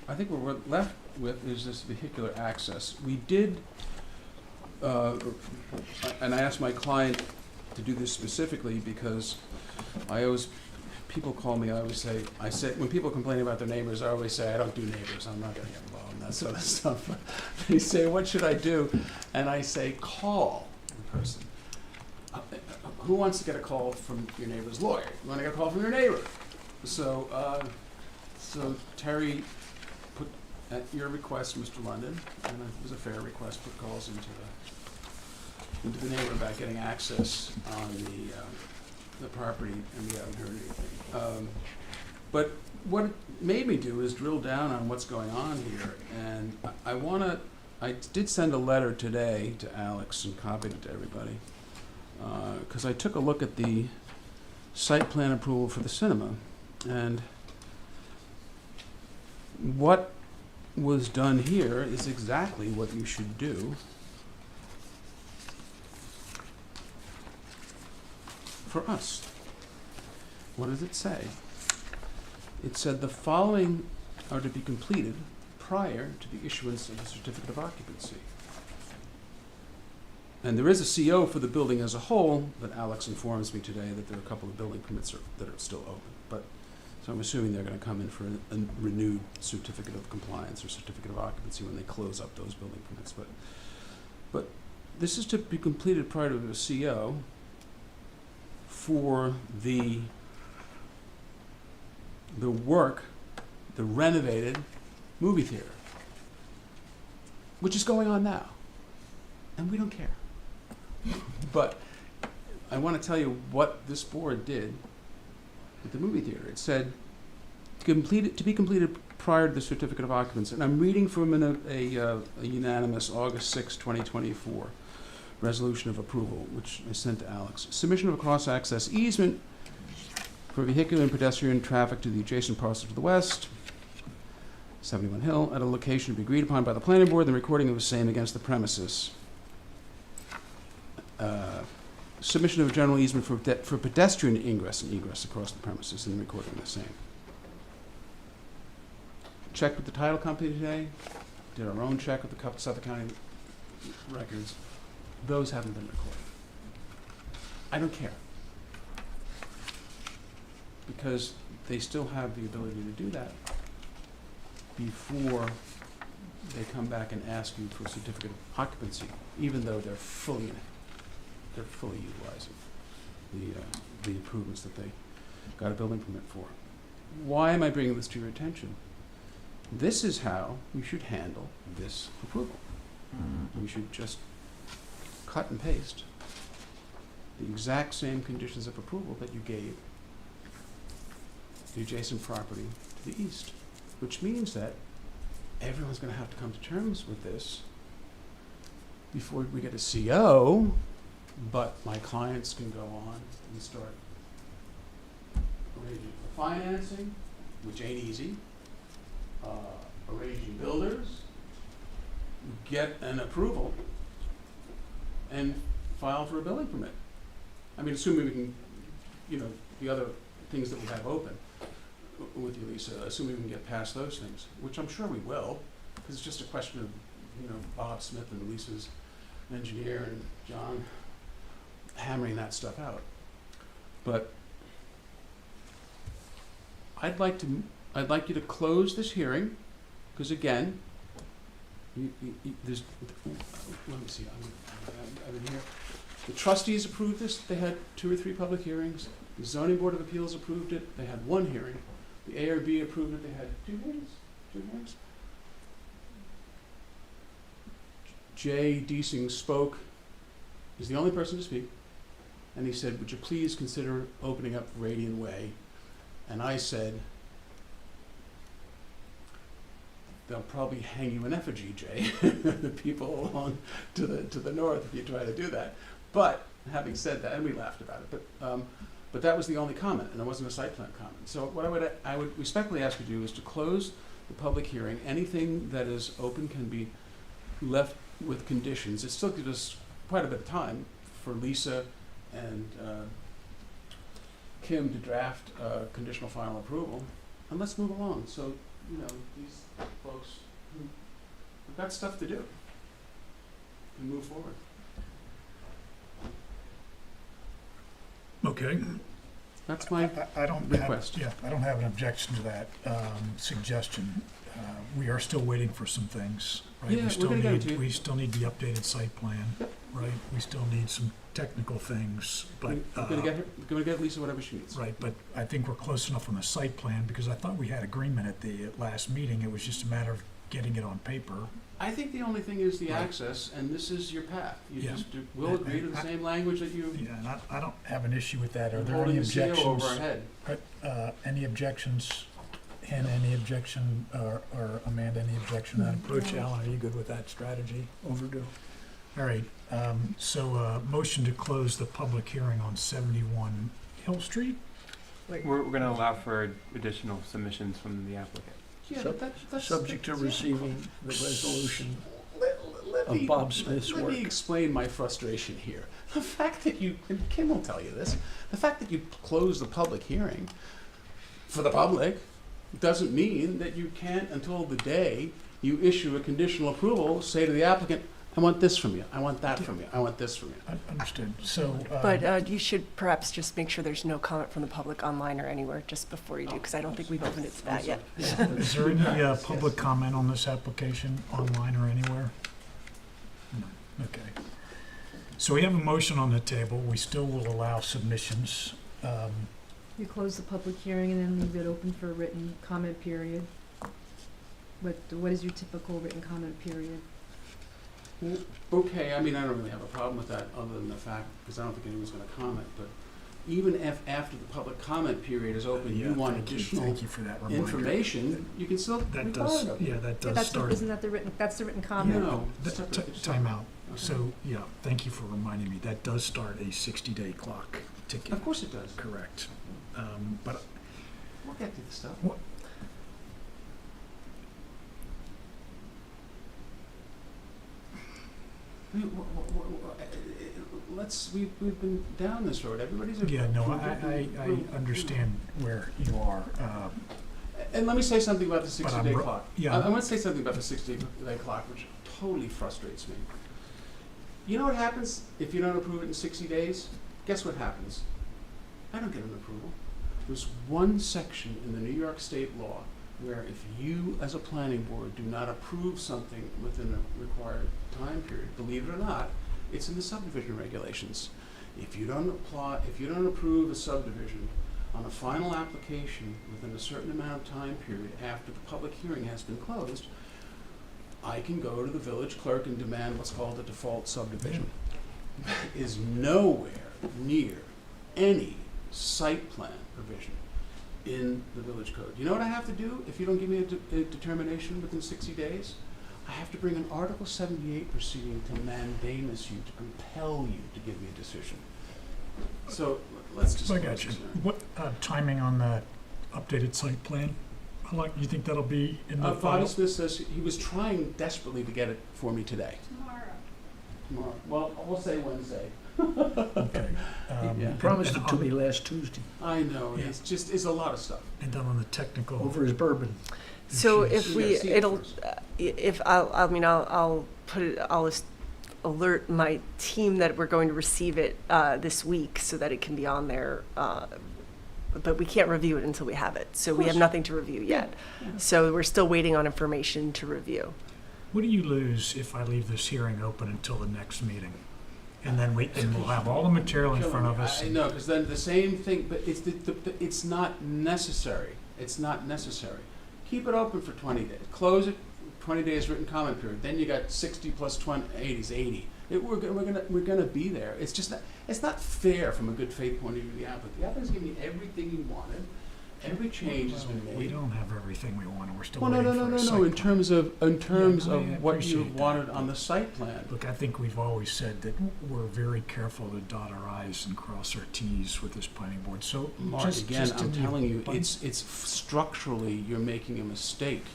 I think we're left with is this vehicular access. We did, and I asked my client to do this specifically because people call me, I say, when people complain about their neighbors, I always say, I don't do neighbors, I'm not gonna get involved in that sort of stuff. They say, what should I do? And I say, call the person. Who wants to get a call from your neighbor's lawyer? You wanna get a call from your neighbor? So Terry put, at your request, Mr. London, and it was a fair request, put calls into the neighbor about getting access on the property, and we haven't heard anything. But what it made me do is drill down on what's going on here, and I did send a letter today to Alex and copied it to everybody, because I took a look at the site plan approval for the cinema, and what was done here is exactly what you should do for us. What does it say? It said the following are to be completed prior to the issuance of the certificate of occupancy. And there is a CO for the building as a whole, but Alex informs me today that there are a couple of building permits that are still open. So I'm assuming they're going to come in for a renewed certificate of compliance or certificate of occupancy when they close up those building permits. But this is to be completed prior to a CO for the work, the renovated movie theater, which is going on now, and we don't care. But I want to tell you what this board did with the movie theater. It said to be completed prior to the certificate of occupancy. And I'm reading from a unanimous August 6, 2024 resolution of approval, which I sent to Alex. Submission of a cross-access easement for vehicular and pedestrian traffic to the adjacent parcel to the west, 71 Hill, at a location to be agreed upon by the planning board, the recording of the same against the premises. Submission of a general easement for pedestrian ingress and egress across the premises and the recording of the same. Checked with the title company today, did our own check with the Suffolk County records. Those haven't been recorded. I don't care, because they still have the ability to do that before they come back and ask you for a certificate of occupancy, even though they're fully in it. They're fully utilizing the improvements that they got a building permit for. Why am I bringing this to your attention? This is how we should handle this approval. We should just cut and paste the exact same conditions of approval that you gave the adjacent property to the east, which means that everyone's gonna have to come to terms with this before we get a CO, but my clients can go on and start arranging for financing, which ain't easy, arranging builders, get an approval, and file for a building permit. I mean, assuming we can, the other things that we have open with you, Lisa, assuming we can get past those things, which I'm sure we will, because it's just a question of, Bob Smith and Lisa's engineer and John hammering that stuff out. But I'd like you to close this hearing, because again, there's, let me see, I'm in here. The trustees approved this, they had 2 or 3 public hearings. The zoning board of appeals approved it, they had 1 hearing. The ARB approved it, they had 2 hearings. Jay Deasing spoke, he's the only person to speak, and he said, would you please consider opening up Radian Way? And I said, they'll probably hang you in effigy, Jay, the people along to the north if you try to do that. But having said that, and we laughed about it, but that was the only comment, and it wasn't a site plan comment. So what I would respectfully ask you to do is to close the public hearing. Anything that is open can be left with conditions. It still gives us quite a bit of time for Lisa and Kim to draft conditional final approval, and let's move along. So, these folks who've got stuff to do can move forward. Okay. That's my I don't request. I don't have an objection to that suggestion. We are still waiting for some things, right? Yeah, we're gonna get it to you. We still need the updated site plan, right? We still need some technical things, but. We're gonna get Lisa whatever she needs. Right, but I think we're close enough on the site plan, because I thought we had agreement at the last meeting. It was just a matter of getting it on paper. I think the only thing is the access, and this is your path. You Yeah. just will agree to the same language that you. Yeah, and I don't have an issue with that. Are there holding any the CO objections? over our head. Any objections? Hannah, any objection, or Amanda, any objection to that approach? Alan, are you good with that strategy? Overdue. All right, so motion to close the public hearing on 71 Hill Street? We're going to allow for additional submissions from the applicant. Yeah, Sub- but that's Subject to receiving the resolution Let of me- Bob Smith's Let work. me explain my frustration here. The fact that you, and Kim will tell you this, the fact that you close the public hearing for the public doesn't mean that you can't, until the day you issue a conditional approval, say to the applicant, I want this from you, I want that from you, I want this from you. Understood. So. But you should perhaps just make sure there's no comment from the public online or anywhere just before you do, because I don't think we've opened it to that yet. Is there any public comment on this application online or anywhere? No. Okay. So we have a motion on the table. We still will allow submissions. You close the public hearing and then leave it open for a written comment period. What is your typical written comment period? Okay, I mean, I don't really have a problem with that, other than the fact, because I don't think anyone's gonna comment, but even if after the public comment period is open, you want additional Thank you for that reminder. information, you can still That require does, it. yeah, that Yeah, does that's start. isn't that the written, that's the written comment? No. Time out. Okay. So, yeah, thank you for reminding me. That does start a 60-day clock ticking. Of course it does. Correct. But We'll get to the stuff. I mean, we've been down this road, everybody's. yeah, no, I understand where you are. And let me say something about the But 60-day I'm clock. yeah. I want to say something about the 60-day clock, which totally frustrates me. You know what happens if you don't approve it in 60 days? Guess what happens? I don't get an approval. There's one section in the New York State law where if you, as a planning board, do not approve something within a required time period, believe it or not, it's in the subdivision regulations. If you don't approve a subdivision on a final application within a certain amount of time period after the public hearing has been closed, I can go to the village clerk and demand what's called a default subdivision. is nowhere near any site plan provision in the village code. You know what I have to do if you don't give me a determination within 60 days? I have to bring an Article 78 proceeding to mandamus you, to compel you to give me a decision. So let's just. I got you. What timing on that updated site plan? How long, you think that'll be in the Bobby file? Smith says he was trying desperately to get it for me today. Tomorrow. Well, we'll say Wednesday. Okay. Yeah. He promised it to me last Tuesday I know, Yeah. it's a lot of stuff. And then on the technical. over his bourbon. So issues. if we, Yeah, see it it'll, first. if I'll put it, I'll alert my team that we're going to receive it this week so that it can be on there. But we can't review it until we have it. So we have nothing to review yet. So we're still waiting on information to review. What do you lose if I leave this hearing open until the next meeting? And then we'll have all the material in front of us. I know, because then the same thing, but it's it's not necessary. It's not necessary. Keep it open for 20 days. Close it, 20 days written comment period. Then you got 60 plus 20, 80 is 80. We're gonna be there. It's just it's not fair from a good faith point of view of the applicant. The applicant's giving you everything you wanted. Every change has been made. We don't have everything we want, and we're still Well, waiting for a site no. In plan. terms of I what you appreciate that, wanted on but- the site plan. Look, I think we've always said that we're very careful to dot our i's and cross our t's with this planning board, so Mark, just again, in I'm the telling you, abundance- it's structurally you're making a mistake.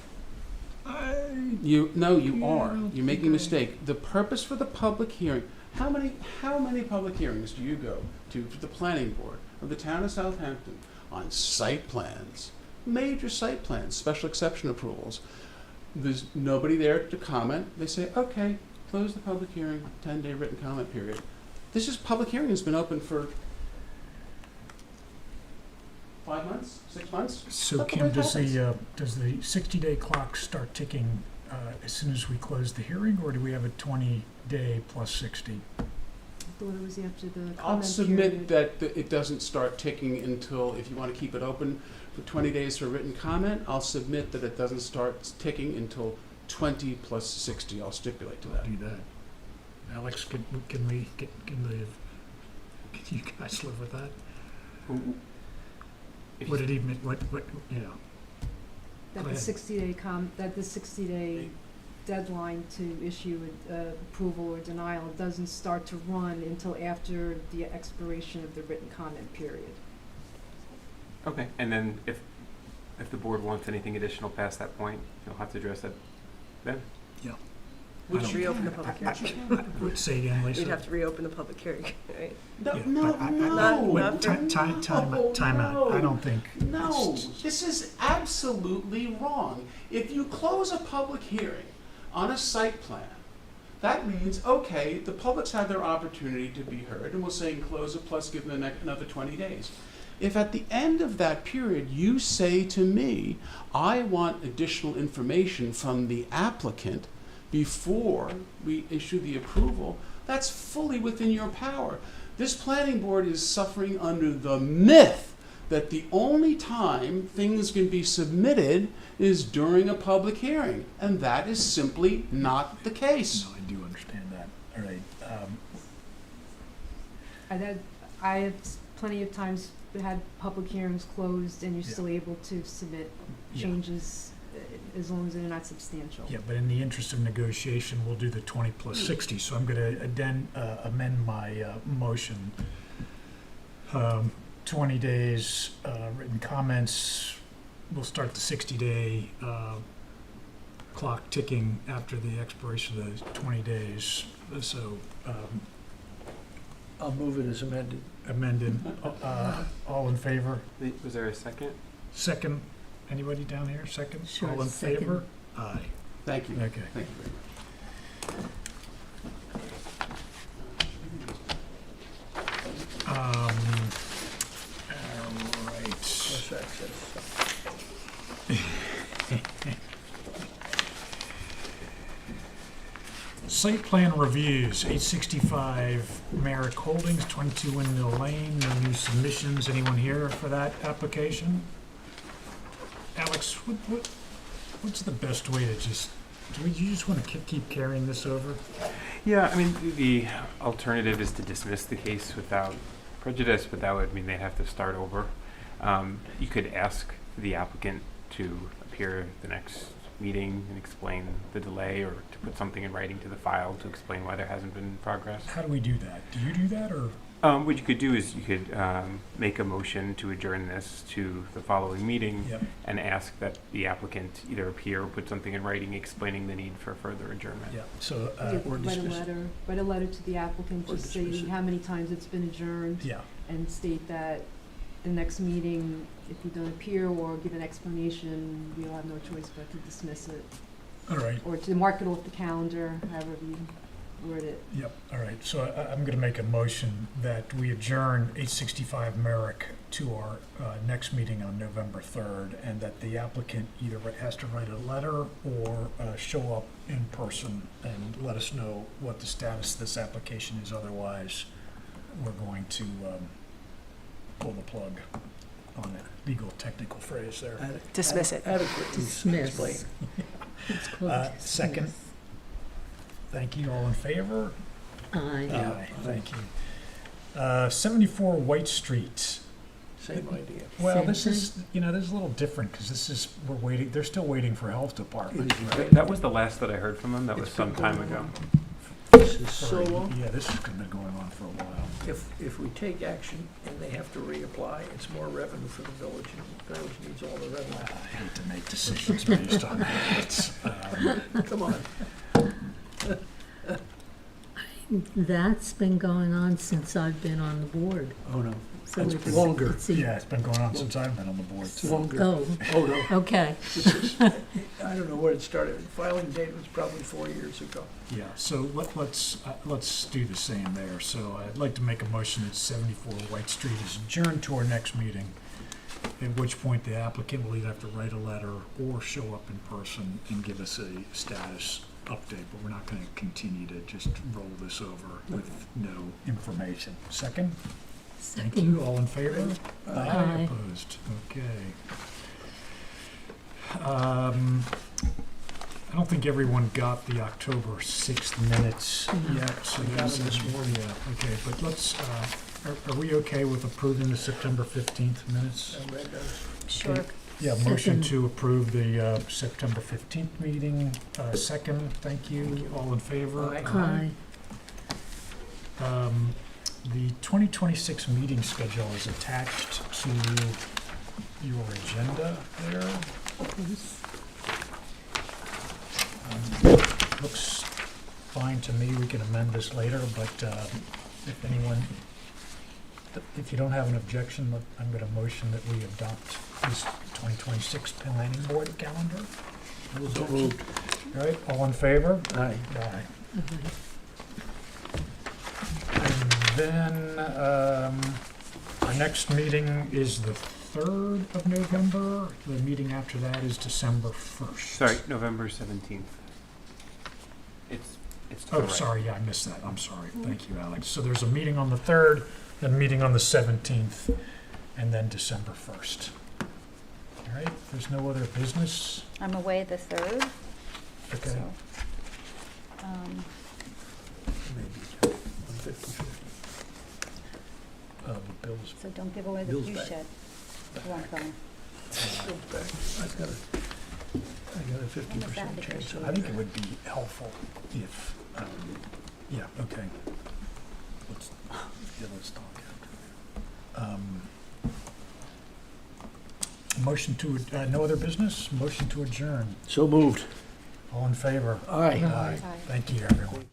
I- You Yeah, I are. don't You're making think a mistake. The purpose for the public hearing. How many public hearings do you go to for the planning board of the town of Southampton on site plans, major site plans, special exception approvals? There's nobody there to comment. They say, okay, close the public hearing, 10-day written comment period. This is public hearing has been open for 5 months, 6 months. So Look Kim, what does happens. the 60-day clock start ticking as soon as we close the hearing, or do we have a 20-day plus 60? I thought it was after the comment I'll submit period. that it doesn't start ticking until, if you want to keep it open for 20 days for written comment, I'll submit that it doesn't start ticking until 20 plus 60. I'll stipulate to that. Do that. Alex, can you guys live with that? Would it even, That Go the ahead. 60-day deadline to issue approval or denial doesn't start to run until after the expiration of the written comment period. Okay, and then if the board wants anything additional past that point, you'll have to address that then. We'd I don't- reopen the public hearing. say again, Lisa? We'd have to reopen the public hearing, right? No, Yeah, no, but no. Not Time out. I don't think. No, this is absolutely wrong. If you close a public hearing on a site plan, that means, okay, the public's had their opportunity to be heard, and we'll say close it plus give them another 20 days. If at the end of that period you say to me, I want additional information from the applicant before we issue the approval, that's fully within your power. This planning board is suffering under the myth that the only time things can be submitted is during a public hearing, and that is simply not the case. No, I do understand that. All right. I have plenty of times had public hearings closed and you're Yeah. still able to submit Yeah. changes as long as they're not substantial. Yeah, but in the interest of negotiation, we'll do the 20 plus 60, so I'm going to amend my motion. 20 days, written comments, we'll start the 60-day clock ticking after the expiration of those 20 days. So I'll move it as amended. amended, all in favor? Was there a second? Second, anybody down here, second? Sure, All in second. favor? Aye. Thank you. Okay. Thank you very much. All right. Plus access. Site plan reviews, 865 Merrick Holdings, 22 Windmill Lane, no new submissions. Anyone here for that application? Alex, what's the best way to you just want to keep carrying this over? Yeah, I mean, alternative is to dismiss the case without prejudice, but that would mean they'd have to start over. You could ask the applicant to appear the next meeting and explain the delay, or to put something in writing to the file to explain why there hasn't been progress. How do we do that? Do you do that, or? What you could do is you could make a motion to adjourn this to the following meeting Yep. and ask that the applicant either appear or put something in writing explaining the need for further adjournment. Yeah, so, Yeah, or dismiss. write a letter to the applicant, Or just dismiss stating it. how many times it's been adjourned, Yeah, and state that the next meeting, if you don't appear or give an explanation, we'll have no choice but to dismiss it, all right. or to mark it off the calendar, however you word it. Yep, all right. So I'm going to make a motion that we adjourn 865 Merrick to our next meeting on November 3rd, and that the applicant either has to write a letter or show up in person and let us know what the status of this application is. Otherwise, we're going to pull the plug on that legal technical phrase there. Dismiss it. Adequate. Dismiss. Explain. It's called dismiss. Second. Thank you. All in favor? Aye. Aye. Thank you. 74 White Street. Same idea. Well, Same this is, this is a little different, because this is, we're waiting, they're still waiting for health department. That was the last that I heard from them. That was It's been some time going ago. on. This is so For- long. Yeah, this has been going on for a while. If we take action and they have to reapply, it's more revenue for the village, and the village needs all the I revenue. hate to make decisions based on that. Come on. That's been going on since I've been on the board. Oh, no. So It's it's longer. it's a- Yeah, it's been going on since I've been on the board, It's too. longer. Oh, Oh, no. okay. This is, I don't know where it started. Filing date was probably 4 years ago. Yeah, so let's do the same there. So I'd like to make a motion that 74 White Street is adjourned to our next meeting, at which point the applicant will either have to write a letter or show up in person and give us a status update, but we're not going to continue to just roll this over with no information. Second? Thank Second. you. All in favor? Aye. Opposed? Okay. I don't think everyone got the October 6th minutes yet, so I got there's them this morning. Yeah, okay, but let's, are we okay with approving the September 15th minutes? I read those. Sure. Yeah, motion Second. to approve the September 15th meeting. Second, thank you. All in favor? Aye. Aye. The 2026 meeting schedule is attached to your agenda there. Looks fine to me. We can amend this later, but if anyone, if you don't have an objection, I'm going to motion that we adopt this 2026 planning board calendar. So moved. All right, all in favor? Aye. Aye. Aye. And then, our next meeting is the 3rd of November. The meeting after that is December 1st. Sorry, November 17th. It's to the Oh, right. sorry, yeah, I missed that. I'm sorry. Thank you, Alex. So there's a meeting on the 3rd, then a meeting on the 17th, and then December 1st. All right, if there's no other business, I'm away the 3rd, okay. so. Maybe. 50/50. The bills, So don't give away the Bill's view back. shed. Wrong phone. Bill's back. I got a 50% chance. I think it would be helpful if, yeah, okay. Let's talk after. Motion to, no other business? Motion to adjourn. So moved. All in favor? Aye. Aye. Thank you, everyone.